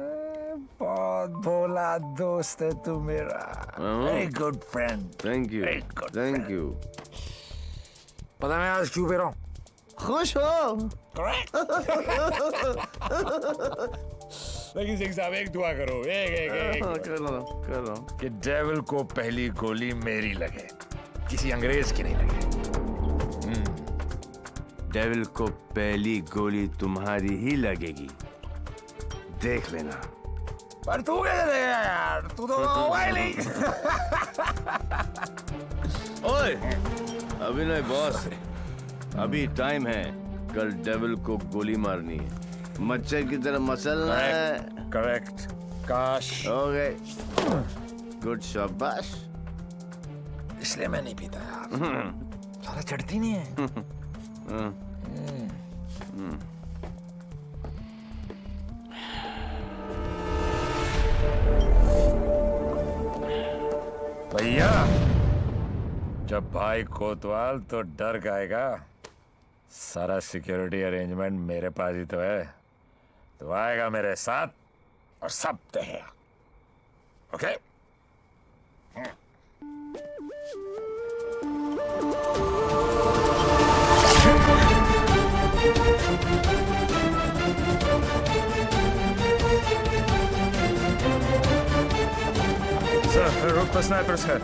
बहुत भोला दोस्त है तू मेरा। Very good friend. Thank you, thank you. पता मैं आज क्यों पी रहा हूँ? खुश हो? लेकिन सिंह साहब एक दुआ करो, एक करो कि डेविल को पहली गोली मेरी लगे, किसी अंग्रेज की नहीं लगे। डेविल को पहली गोली तुम्हारी ही लगेगी, देख लेना। पर तू कैसे देगा यार, तू तो होगा ही नहीं। ओए, अभी नहीं बॉस, अभी टाइम है। कल डेविल को गोली मारनी है, मच्छर की तरह मसलना है। करेक्ट, काश। ओके, गुड, शाबाश। इसलिए मैं नहीं पीता यार, सारा चढ़ती नहीं है। भैया, जब भाई कोतवाल तो डर गाएगा, सारा सिक्योरिटी अरेंजमेंट मेरे पास ही तो है। तो आएगा मेरे साथ और सब देगा, okay? Sir, the roof for snipers here.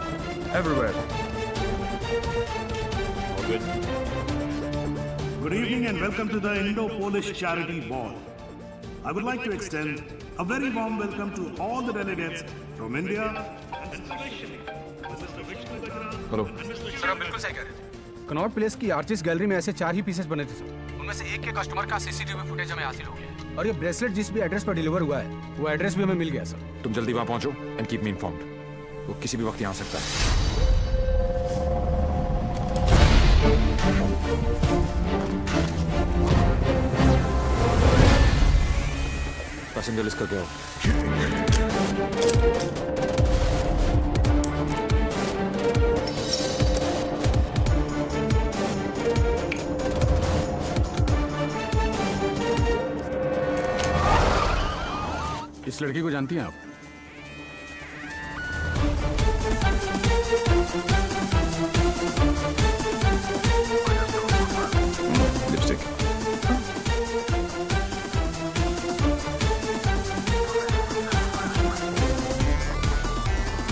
Everywhere. All good. Good evening and welcome to the Indo-Polish Charity Ball. I would like to extend a very warm welcome to all the delegates from India and especially Mr. Vishnu Gajra. Hello sir, आप बिल्कुल सही कह रहे थे। कनॉट प्लेस की आर्टिस्ट गैलरी में ऐसे 4 ही पीसेस बने थे सर। उनमें से एक के कस्टमर का सीसीटीवी फुटेज हमें हासिल हो गया है। और ये ब्रेसलेट जिस भी एड्रेस पर डिलीवर हुआ है, वो एड्रेस भी हमें मिल गया सर। तुम जल्दी वहां पहुंचो एंड कीप मी इन्फॉर्म्ड। वो किसी भी वक्त यहाँ आ सकता है। पैसेंजर लिस्ट करके आओ। इस लड़की को जानती हैं आप? Lipstick.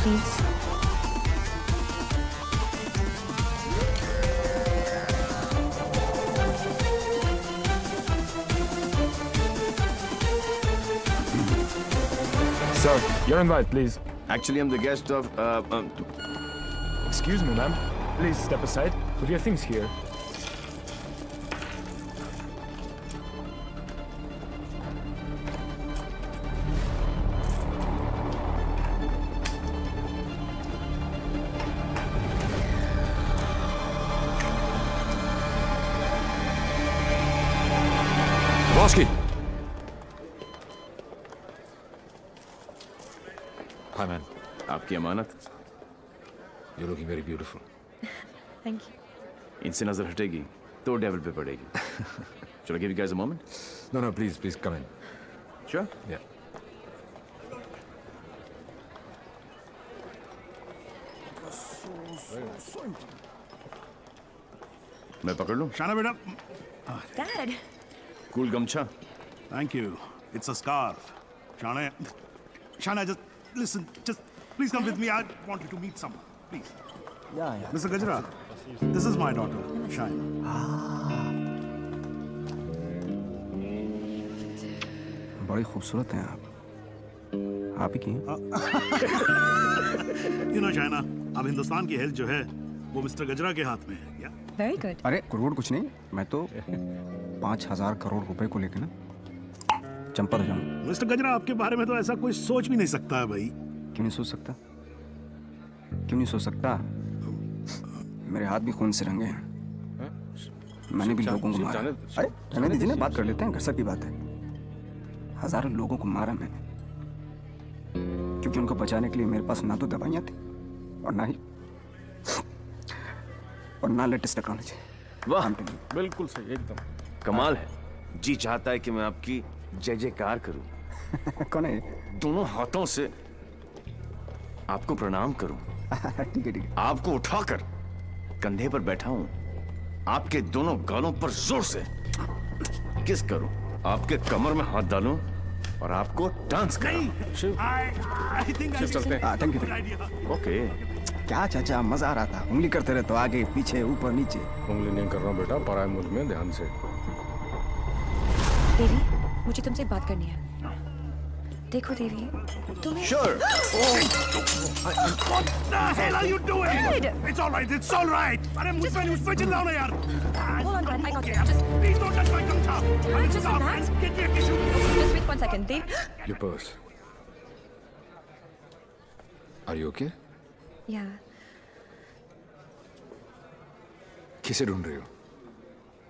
Please. Sir, your invite, please. Actually, I'm the guest of. Excuse me, ma'am. Please step aside. Put your things here. Whiskey. Hi, man. आपकी अमानत। You're looking very beautiful. Thank you. इनसे नजर हटेगी तो डेविल पे पड़ेगी। Shall I give you guys a moment? No, please, come in. Sure. Yeah. मैं पकड़ लूं? शाना बेटा। Dad. Cool गमछा। Thank you. It's a scarf. Shana, just listen. Just please come with me. I want you to meet someone. Please. Yeah. Mr. Gajra, this is my daughter, Shana. बड़ी खूबसूरत हैं आप ही की हैं? You know, Shana, अब हिंदुस्तान की हेल्थ जो है वो मिस्टर गजरा के हाथ में है। क्या? Very good. अरे करोड़ कुछ नहीं, मैं तो 5,000 करोड़ रुपए को लेकर ना चंपर हो जाऊंगा। मिस्टर गजरा, आपके बारे में तो ऐसा कोई सोच भी नहीं सकता है भाई। क्यों नहीं सोच सकता? क्यों नहीं सोच सकता? मेरे हाथ भी खून से रंगे हैं। मैंने भी लोगों को मारा। अरे रहने दीजिए ना, बात कर लेते हैं, घर की बात है। हजारों लोगों को मारा मैंने, क्योंकि उनको बचाने के लिए मेरे पास ना तो दवाइयाँ थी और ना लेटेस्ट टेक्नोलॉजी। वाह, बिल्कुल सही, एकदम कमाल है। जी चाहता है कि मैं आपकी जय जयकार करूं। कौन है? दोनों हाथों से आपको प्रणाम करूं। ठीक है। आपको उठाकर कंधे पर बैठा हूं, आपके दोनों गालों पर जोर से किस करूं, आपके कमर में हाथ डालूं और आपको डांस कराऊं। Thank you. ओके। क्या चाचा, मजा आ रहा था। उंगली करते रहे तो आगे पीछे ऊपर नीचे। उंगली नहीं कर रहा हूँ बेटा, पराये मुल्क में ध्यान से। देवी, मुझे तुमसे बात करनी है। देखो देवी, तुम्हें Sure. What the hell are you doing? Dad! It's all right. It's all right. अरे मुझ पे चिल्लाओ ना यार। Hold on, Dad. I got this. Please don't touch my gumcha. Just Stop relax. and get me a tissue. Just wait 1 second. Dev. Your purse. Are you okay? Yeah. किसे ढूंढ रही हो?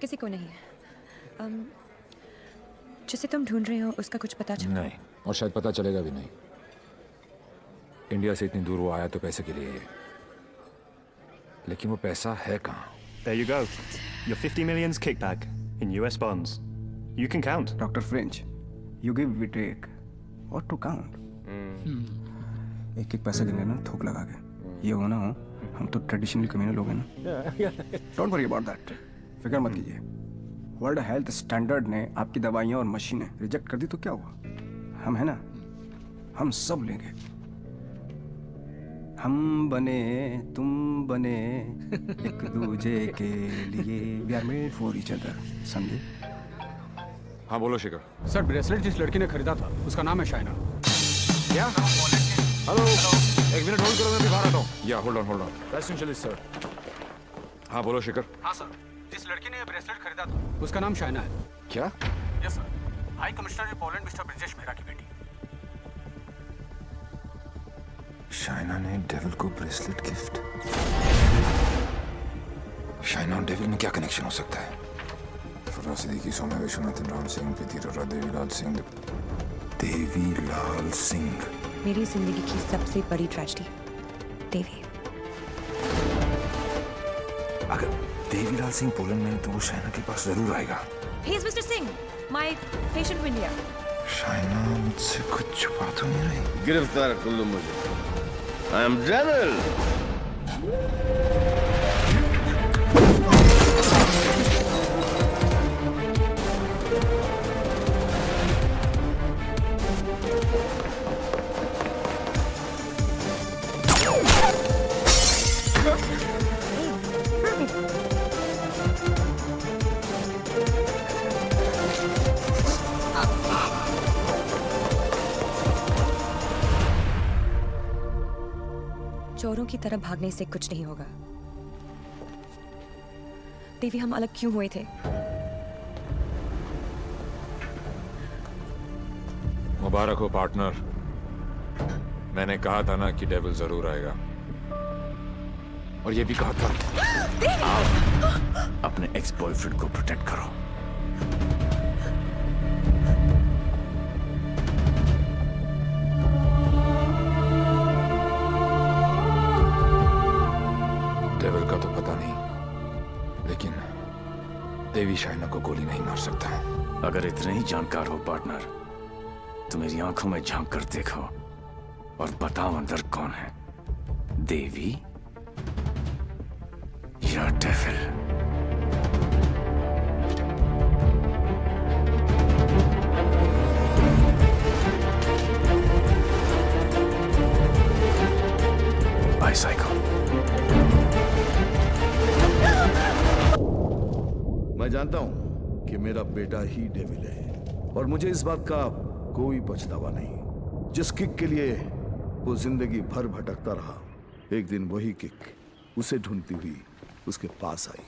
किसी को नहीं। जिसे तुम ढूंढ रहे हो उसका कुछ पता चला? नहीं, और शायद पता चलेगा भी नहीं। इंडिया से इतनी दूर वो आया तो पैसे के लिए ही, लेकिन वो पैसा है कहाँ? There you go. Your 50 million's kickback in US bonds. You can count. Dr. French, you give, we take. What to count? एक पैसा गिनने ना थूक लगा के। ये हो ना हो, हम तो ट्रेडिशनल कम्युनल लोग हैं ना। Don't worry about that. फिक्र मत कीजिए। वर्ल्ड हेल्थ स्टैंडर्ड ने आपकी दवाइयाँ और मशीनें रिजेक्ट कर दी तो क्या हुआ? हम है ना, हम सब लेंगे। हम बने, तुम बने, एक दूजे के लिए, we are made for each other. समझे? हाँ बोलो शिखर। सर, ब्रेसलेट जिस लड़की ने खरीदा था उसका नाम है शाइना। क्या? हेलो, एक मिनट होल्ड करो, मैं भी बाहर आता हूँ। या होल्ड ऑन। Passenger sir. हाँ बोलो शिखर। हाँ सर, जिस लड़की ने ये ब्रेसलेट खरीदा था उसका नाम शाइना है। क्या? Yes sir, high commissioner in Poland mister Brijesh Mehra की बेटी। शाइना ने डेविल को ब्रेसलेट गिफ्ट। शाइना और डेविल में क्या कनेक्शन हो सकता है? फराज सिद्दीकी, सौम्या विश्वनाथन, राम सिंह, प्रीति अरोड़ा, देवीलाल सिंह। मेरी जिंदगी की सबसे बड़ी ट्रेजेडी, देवी। अगर देवीलाल सिंह पोलैंड में तो वो शाइना के पास जरूर आएगा। He is Mr. Singh, my patient from India. Shaina मुझसे कुछ छुपा तो नहीं रही? गिरफ्तार कर लो मुझे। I am Devil. चोरों की तरह भागने से कुछ नहीं होगा। देवी, हम अलग क्यों हुए थे? मुबारक हो पार्टनर। मैंने कहा था ना कि डेविल जरूर आएगा, और ये भी कहा था। अपने एक्स बॉयफ्रेंड को प्रोटेक्ट करो। देवी शाइना को गोली नहीं मार सकता। अगर इतने ही जानकार हो पार्टनर, तो मेरी आंखों में झांक कर देखो और बताओ अंदर कौन है, देवी या डेविल? Bye psycho. मैं जानता हूं कि मेरा बेटा ही डेविल है और मुझे इस बात का कोई पछतावा नहीं। जिस किक के लिए वो जिंदगी भर भटकता रहा, एक दिन वही किक उसे ढूंढती हुई उसके पास आई।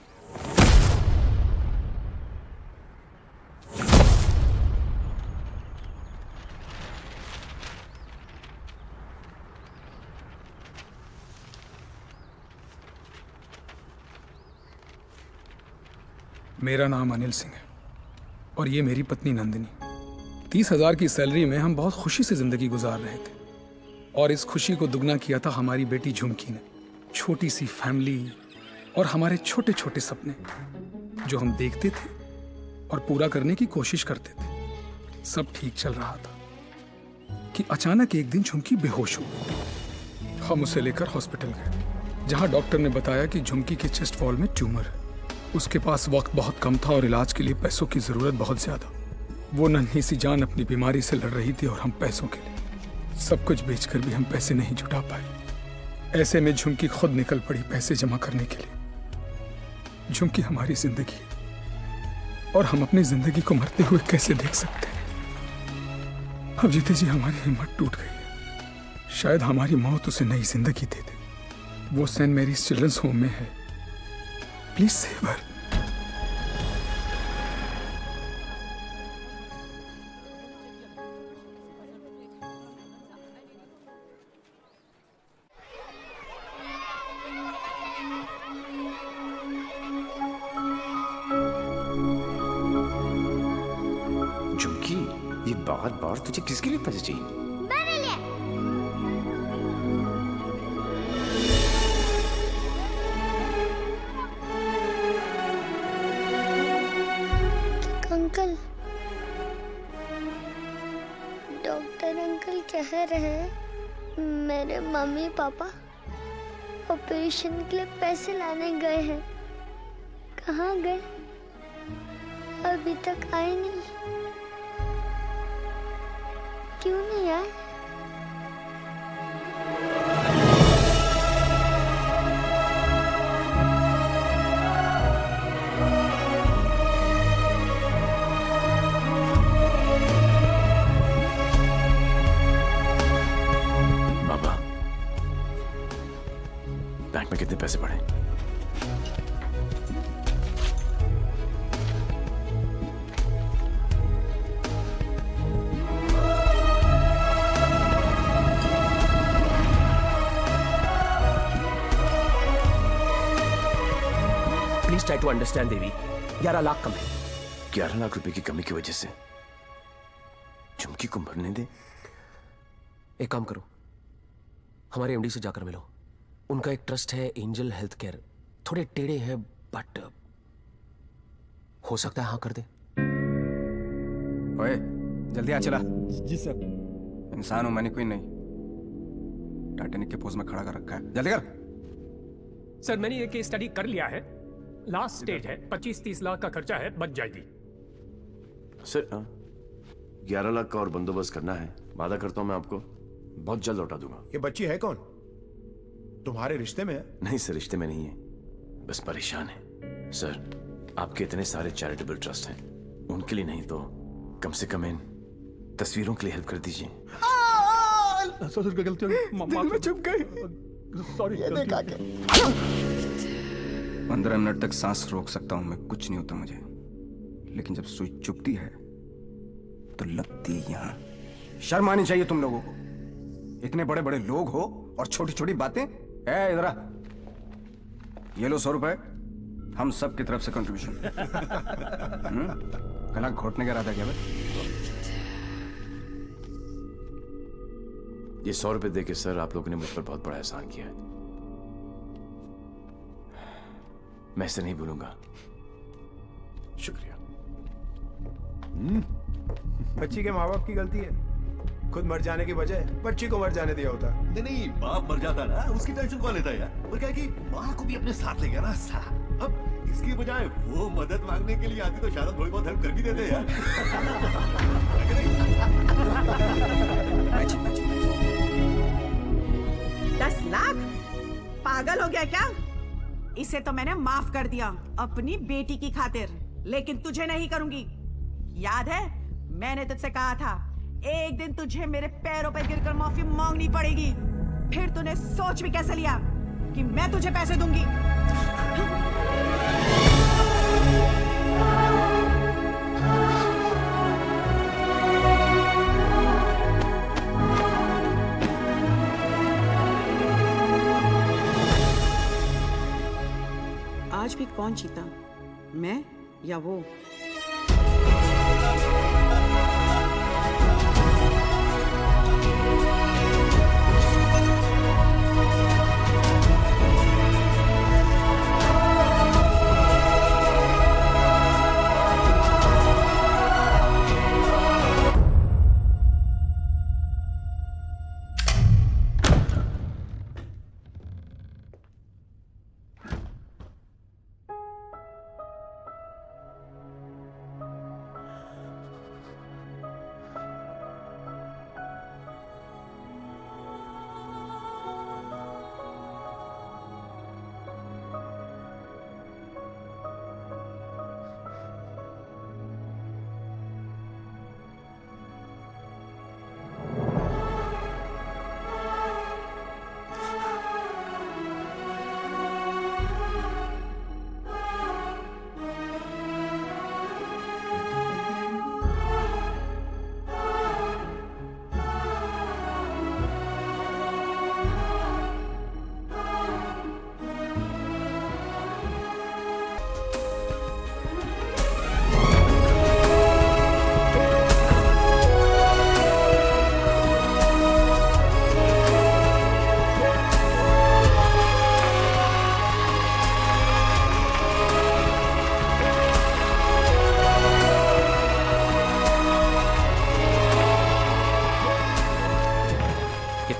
मेरा नाम अनिल सिंह है और ये मेरी पत्नी नंदिनी। 30,000 की सैलरी में हम बहुत खुशी से जिंदगी गुजार रहे थे और इस खुशी को दुगना किया था हमारी बेटी झुमकी ने। छोटी सी फैमिली और हमारे छोटे छोटे सपने जो हम देखते थे और पूरा करने की कोशिश करते थे, सब ठीक चल रहा था कि अचानक एक दिन झुमकी बेहोश हो गई। हम उसे लेकर हॉस्पिटल गए जहां डॉक्टर ने बताया कि झुमकी के चेस्ट वॉल में ट्यूमर है। उसके पास वक्त बहुत कम था और इलाज के लिए पैसों की जरूरत बहुत ज्यादा। वो नन्ही सी जान अपनी बीमारी से लड़ रही थी और हम पैसों के लिए सब कुछ बेचकर भी हम पैसे नहीं जुटा पाए। ऐसे में झुमकी खुद निकल पड़ी पैसे जमा करने के लिए। झुमकी हमारी जिंदगी है और हम अपनी जिंदगी को मरते हुए कैसे देख सकते हैं। अब जीते जी हमारी हिम्मत टूट गई है। शायद हमारी मौत उसे नई जिंदगी दे दे। वो सेंट मैरीज चिल्ड्रंस होम में है। Please save her. झुमकी, ये बार बार तुझे किसके लिए पैसे चाहिए? मेरे लिए। अंकल, डॉक्टर अंकल कह रहे हैं मेरे मम्मी पापा ऑपरेशन के लिए पैसे लाने गए हैं। कहाँ गए? अभी तक आए नहीं। क्यों नहीं आए? बाबा, बैंक में कितने पैसे पड़े? प्लीज ट्राई टू अंडरस्टैंड देवी। 11 लाख कम है। 11 लाख रुपए की कमी की वजह से झुमकी को मरने दे? एक काम करो, हमारे एमडी से जाकर मिलो। उनका एक ट्रस्ट है एंजल हेल्थ केयर। थोड़े टेढ़े हैं बट हो सकता है हाँ कर दे। ओए, जल्दी आ चला। जी सर। इंसान हूं मैंने, कोई नहीं। टाइटैनिक के पोज में खड़ा कर रखा है। जल्दी कर। सर मैंने ये केस स्टडी कर लिया है। लास्ट स्टेज है, 25-30 लाख का खर्चा है, बच जाएगी। सर 11 लाख का और बंदोबस्त करना है। वादा करता हूं मैं आपको बहुत जल्द लौटा दूंगा। ये बच्ची है कौन? तुम्हारे रिश्ते में है? नहीं सर, रिश्ते में नहीं है, बस परेशान है। सर आपके इतने सारे चैरिटेबल ट्रस्ट हैं, उनके लिए नहीं तो कम से कम इन तस्वीरों के लिए हेल्प कर दीजिए। सर गलती हो गई, दिल में चुप गई। सॉरी। 15 मिनट तक सांस रोक सकता हूं मैं, कुछ नहीं होता मुझे। लेकिन जब सुई चुभती है तो लगती है यहां। शर्म आनी चाहिए तुम लोगों को। इतने बड़े बड़े लोग हो और छोटी छोटी बातें। इधर आ, ये लो 100 रुपए, हम सब की तरफ से कंट्रीब्यूशन। गला घोटने का इरादा क्या भाई? ये 100 रुपए देके सर आप लोगों ने मुझ पर बहुत बड़ा एहसान किया है। मैं इसे नहीं भूलूंगा। शुक्रिया। बच्ची के माँ बाप की गलती है, खुद मर जाने की बजाय बच्ची को मर जाने दिया होता। नहीं, बाप मर जाता ना, उसकी टेंशन कौन लेता है यार? और क्या है कि माँ को भी अपने साथ ले गया ना सारा। अब इसकी बजाय वो मदद मांगने के लिए आती तो शायद थोड़ी बहुत हेल्प कर भी देते यार। 10 लाख? पागल हो गया क्या? इसे तो मैंने माफ कर दिया अपनी बेटी की खातिर, लेकिन तुझे नहीं करूंगी। याद है मैंने तुझसे कहा था एक दिन तुझे मेरे पैरों पर गिरकर माफी मांगनी पड़ेगी। फिर तूने सोच भी कैसे लिया कि मैं तुझे पैसे दूंगी? आज भी कौन जीता, मैं या वो?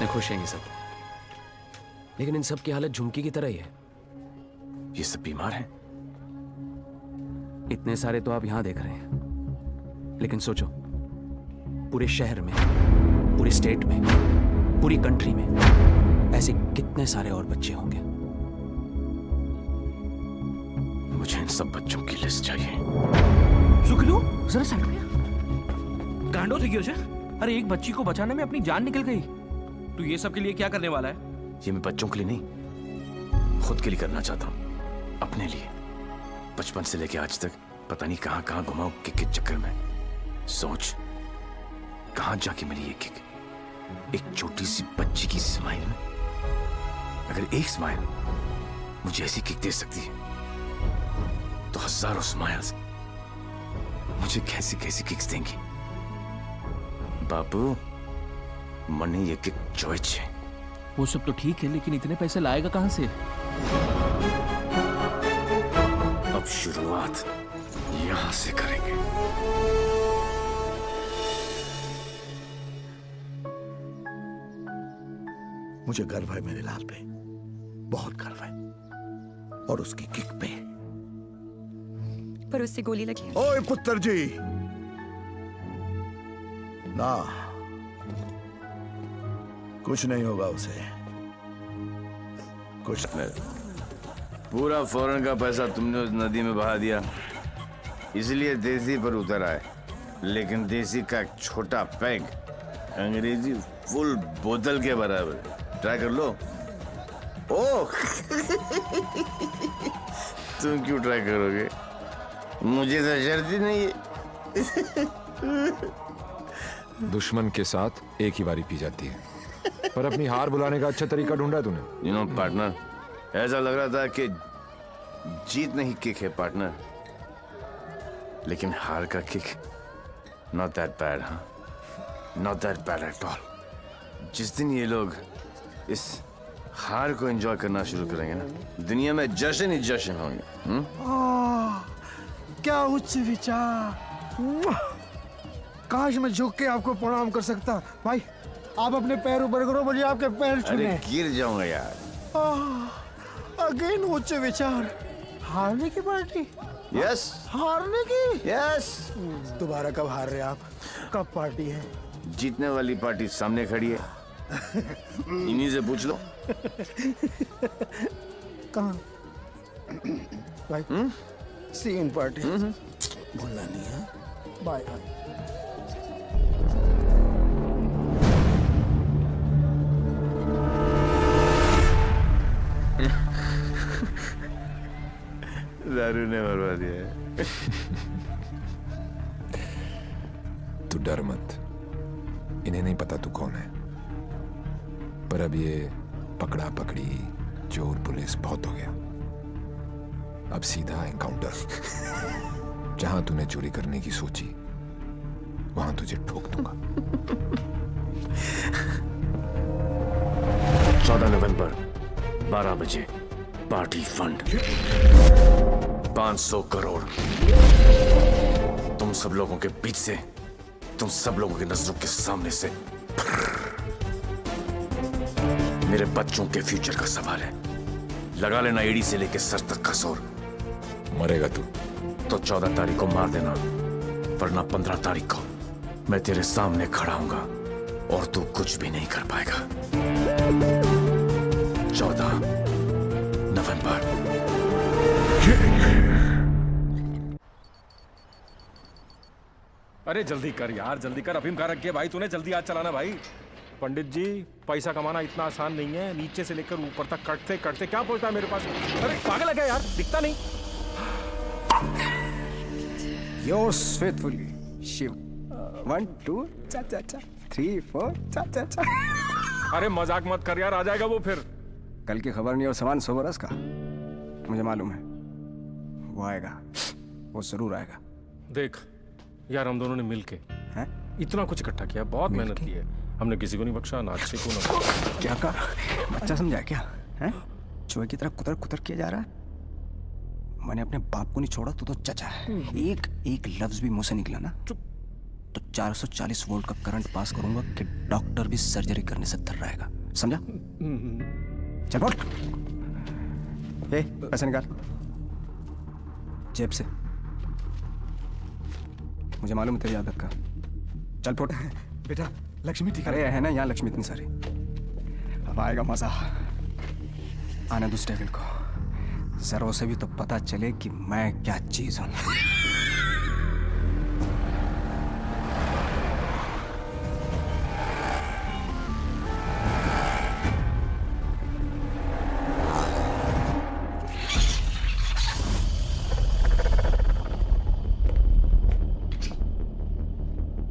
खुश हैं ये सब, लेकिन इन सब की हालत झुमकी की तरह ही है। ये सब बीमार हैं। इतने सारे तो आप यहां देख रहे हैं, लेकिन सोचो पूरे शहर में, पूरे स्टेट में, पूरी कंट्री में ऐसे कितने सारे और बच्चे होंगे। मुझे इन सब बच्चों की लिस्ट चाहिए। सुखलू जरा साइड में। गांडो थी क्यों? अरे एक बच्ची को बचाने में अपनी जान निकल गई। तू ये सब के लिए क्या करने वाला है? ये मैं बच्चों के लिए नहीं, खुद के लिए करना चाहता हूं, अपने लिए। बचपन से लेके आज तक पता नहीं कहां कहां घुमाऊं किक के चक्कर में। सोच कहां जाके मिली ये किक, एक छोटी सी बच्ची की स्माइल में। अगर एक स्माइल मुझे ऐसी किक दे सकती है तो हजारों स्माइल्स मुझे कैसी कैसी किक्स देंगी। बाबू मनी ये किक चॉइस है। वो सब तो ठीक है, लेकिन इतने पैसे लाएगा कहां से? अब शुरुआत यहां से करेंगे। मुझे गर्व है मेरे लाल पे, बहुत गर्व है, और उसकी किक पे। पर उससे गोली लगी। ओए पुत्र जी, ना कुछ नहीं होगा उसे, कुछ नहीं। पूरा फौरन का पैसा तुमने उस नदी में बहा दिया, इसलिए देसी पर उतर आए। लेकिन देसी का एक छोटा पैग अंग्रेजी फुल बोतल के बराबर। ट्राई कर लो। ओह तुम क्यों ट्राई करोगे? मुझे तो शर्त ही नहीं है। दुश्मन के साथ एक ही बारी पी जाती है, पर अपनी हार बुलाने का अच्छा तरीका ढूंढा तूने। यू नो पार्टनर, ऐसा लग रहा था कि जीत नहीं किक है पार्टनर, लेकिन हार का किक नॉट दैट बैड। हाँ, not that bad at all. जिस दिन ये लोग इस हार को एंजॉय करना शुरू करेंगे ना, दुनिया में जश्न ही जश्न होंगे। क्या उच्च विचार। काश मैं झुक के आपको प्रणाम कर सकता। भाई आप अपने पैर ऊपर करो, मुझे आपके पैर छूने। अरे गिर जाऊंगा यार। अगेन उच्च विचार। हारने की पार्टी? यस। हारने की? यस। दोबारा कब हार रहे आप? कब पार्टी है? जीतने वाली पार्टी सामने खड़ी है, इन्हीं से पूछ लो। कहाँ? भाई सी इन पार्टी। भूलना नहीं है। Bye bye. दारू ने मरवा दिया। तू डर मत, इन्हें नहीं पता तू कौन है, पर अब ये पकड़ा पकड़ी चोर पुलिस बहुत हो गया। अब सीधा एनकाउंटर। जहां तूने चोरी करने की सोची वहां तुझे ठोक दूंगा। 14 नवंबर 12 बजे पार्टी फंड 500 करोड़। तुम सब लोगों के बीच से, तुम सब लोगों की नजरों के सामने से। मेरे बच्चों के फ्यूचर का सवाल है। लगा लेना एड़ी से लेके सर तक का जोर। मरेगा तू तो 14 तारीख को मार देना, वरना 15 तारीख को मैं तेरे सामने खड़ा हूंगा और तू कुछ भी नहीं कर पाएगा। 14 नवंबर। अरे जल्दी कर यार, जल्दी कर। अफीम कहाँ रख के भाई तूने? जल्दी आज चलाना भाई। पंडित जी, पैसा कमाना इतना आसान नहीं है। नीचे से लेकर ऊपर तक कटते कटते क्या पहुंचता है मेरे पास? अरे पागल है क्या यार? दिखता नहीं। Yours faithfully, Shiv. 1 2 चा चा चा 3 4 चा चा चा। अरे मजाक मत कर यार, आ जाएगा वो फिर। कल की खबर नहीं और सामान 100 बरस का। मुझे मालूम है वो आएगा, वो जरूर आएगा। देख यार, हम दोनों ने मिलके इतना कुछ इकट्ठा किया, बहुत मेहनत की है हमने। किसी को नहीं बख्शा, ना अच्छे को ना। क्या कहा? बच्चा समझा क्या है? चूहे की तरह कुतर कुतर किया जा रहा है। मैंने अपने बाप को नहीं छोड़ा, तो चचा है। एक लफ्ज भी मुंह से निकला ना तो 440 वोल्ट का करंट पास करूंगा कि डॉक्टर भी सर्जरी करने से थर्राएगा। समझा? चल बोल। पैसे निकाल जेब से। मुझे मालूम है तेरी आदत का। चल फोट। बेटा लक्ष्मी ठीक अरे है ना यहाँ लक्ष्मी इतनी सारी। अब आएगा मजा। आने दूसरे डेविल को, जरा उसे भी तो पता चले कि मैं क्या चीज हूं।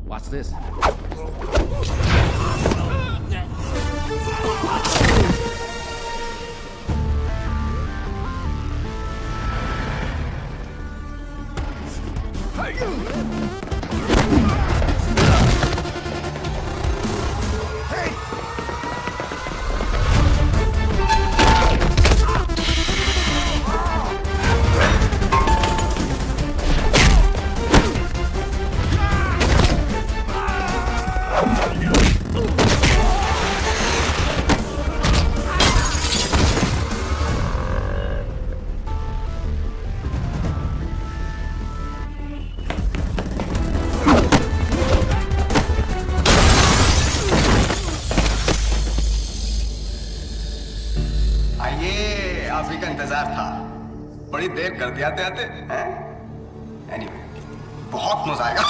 What's this? आइए, आप ही का इंतजार था। बड़ी देर कर दिया आते आते। एनीवे, बहुत मजा आएगा।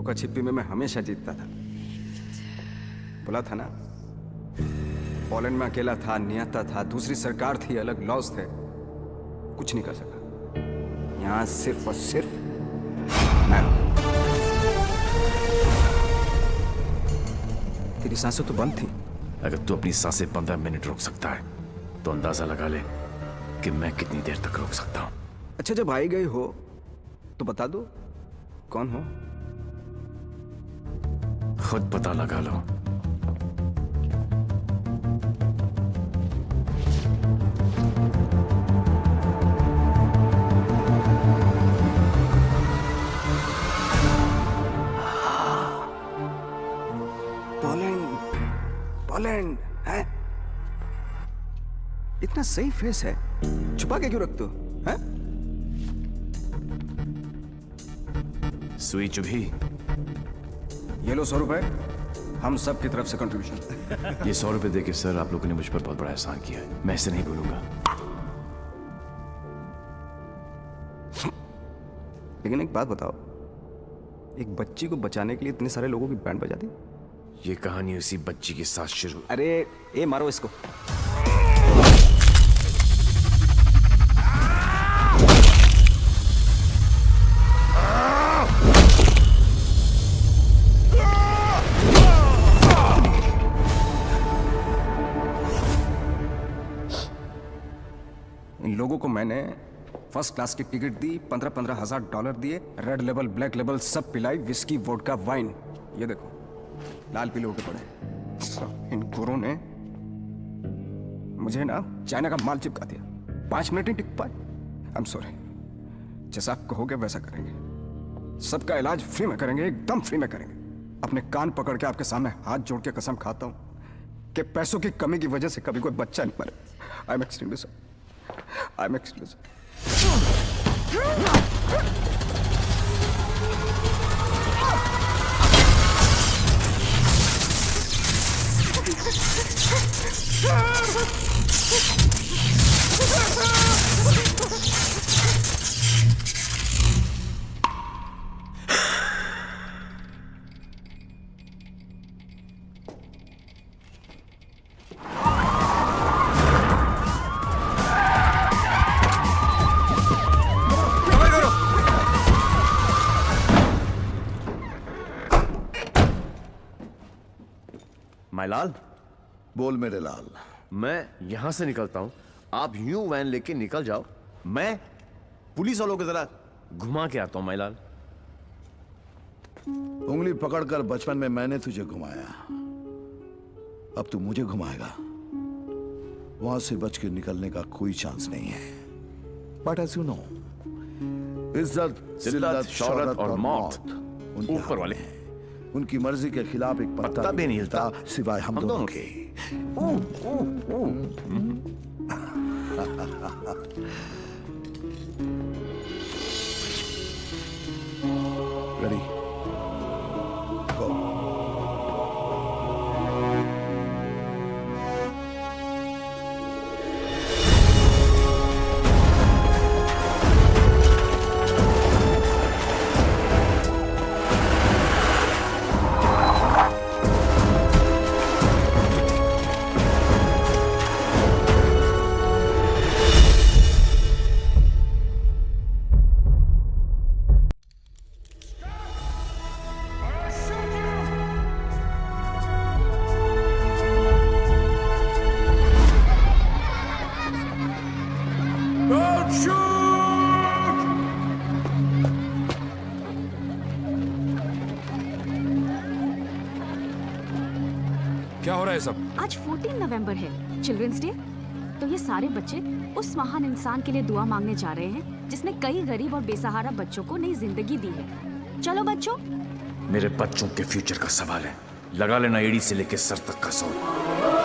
लुका छिपी में मैं हमेशा जीतता था। बोला था ना, पोलैंड में अकेला था, नियता था, दूसरी सरकार थी, अलग लॉज थे, कुछ नहीं कर सका। यहां सिर्फ और सिर्फ मैं। तेरी सांसें तो बंद थी। अगर तू अपनी सांसें 15 मिनट रोक सकता है तो अंदाजा लगा ले कि मैं कितनी देर तक रोक सकता हूं। अच्छा, जब आई गई हो तो बता दो कौन हो। खुद पता लगा लो। पोलैंड है? इतना सही फेस है, छुपा के क्यों रखते हो? हैं? सुई चुभी। ये लो 100 रुपए, हम सब की तरफ से कंट्रीब्यूशन। ये 100 रुपए देके सर आप लोगों ने मुझ पर बहुत बड़ा एहसान किया है, मैं इसे नहीं भूलूंगा। लेकिन एक बात बताओ, एक बच्ची को बचाने के लिए इतने सारे लोगों की बैंड बजा दी? ये कहानी उसी बच्ची के साथ शुरू। अरे ए मारो इसको। इन लोगों को मैंने फर्स्ट क्लास की टिकट दी, 15-15 हजार $15 दिए, रेड लेबल ब्लैक लेबल सब पिलाई, विस्की वोडका वाइन। ये देखो लाल पीले होके पड़े। इन गोरों ने मुझे ना चाइना का माल चिपका दिया, 5 मिनट नहीं टिक पाए। आई एम सॉरी, जैसा आप कहोगे वैसा करेंगे। सबका इलाज फ्री में करेंगे, एकदम फ्री में करेंगे। अपने कान पकड़ के आपके सामने हाथ जोड़ के कसम खाता हूं कि पैसों की कमी की वजह से कभी कोई बच्चा नहीं मरे। I am extremely sorry, I am extremely sorry. My लाल। बोल मेरे लाल। मैं यहां से निकलता हूं, आप यूं वैन लेके निकल जाओ, मैं पुलिस वालों की तरह घुमा के आता हूं। माय लाल, उंगली पकड़कर बचपन में मैंने तुझे घुमाया, अब तू मुझे घुमाएगा। वहां से बच के निकलने का कोई चांस नहीं है। बट एज यू नो, इज्जत, जिल्लत, शौहरत और मौत ऊपर वाले, उनकी मर्जी के खिलाफ एक पत्ता भी नहीं हिलता सिवाय हम दोनों के। रेडी, गो। क्या हो रहा है सब? आज 14 नवंबर है, चिल्ड्रंस डे। तो ये सारे बच्चे उस महान इंसान के लिए दुआ मांगने जा रहे हैं जिसने कई गरीब और बेसहारा बच्चों को नई जिंदगी दी है। चलो बच्चों। मेरे बच्चों के फ्यूचर का सवाल है, लगा लेना एड़ी से लेके सर तक का जोर।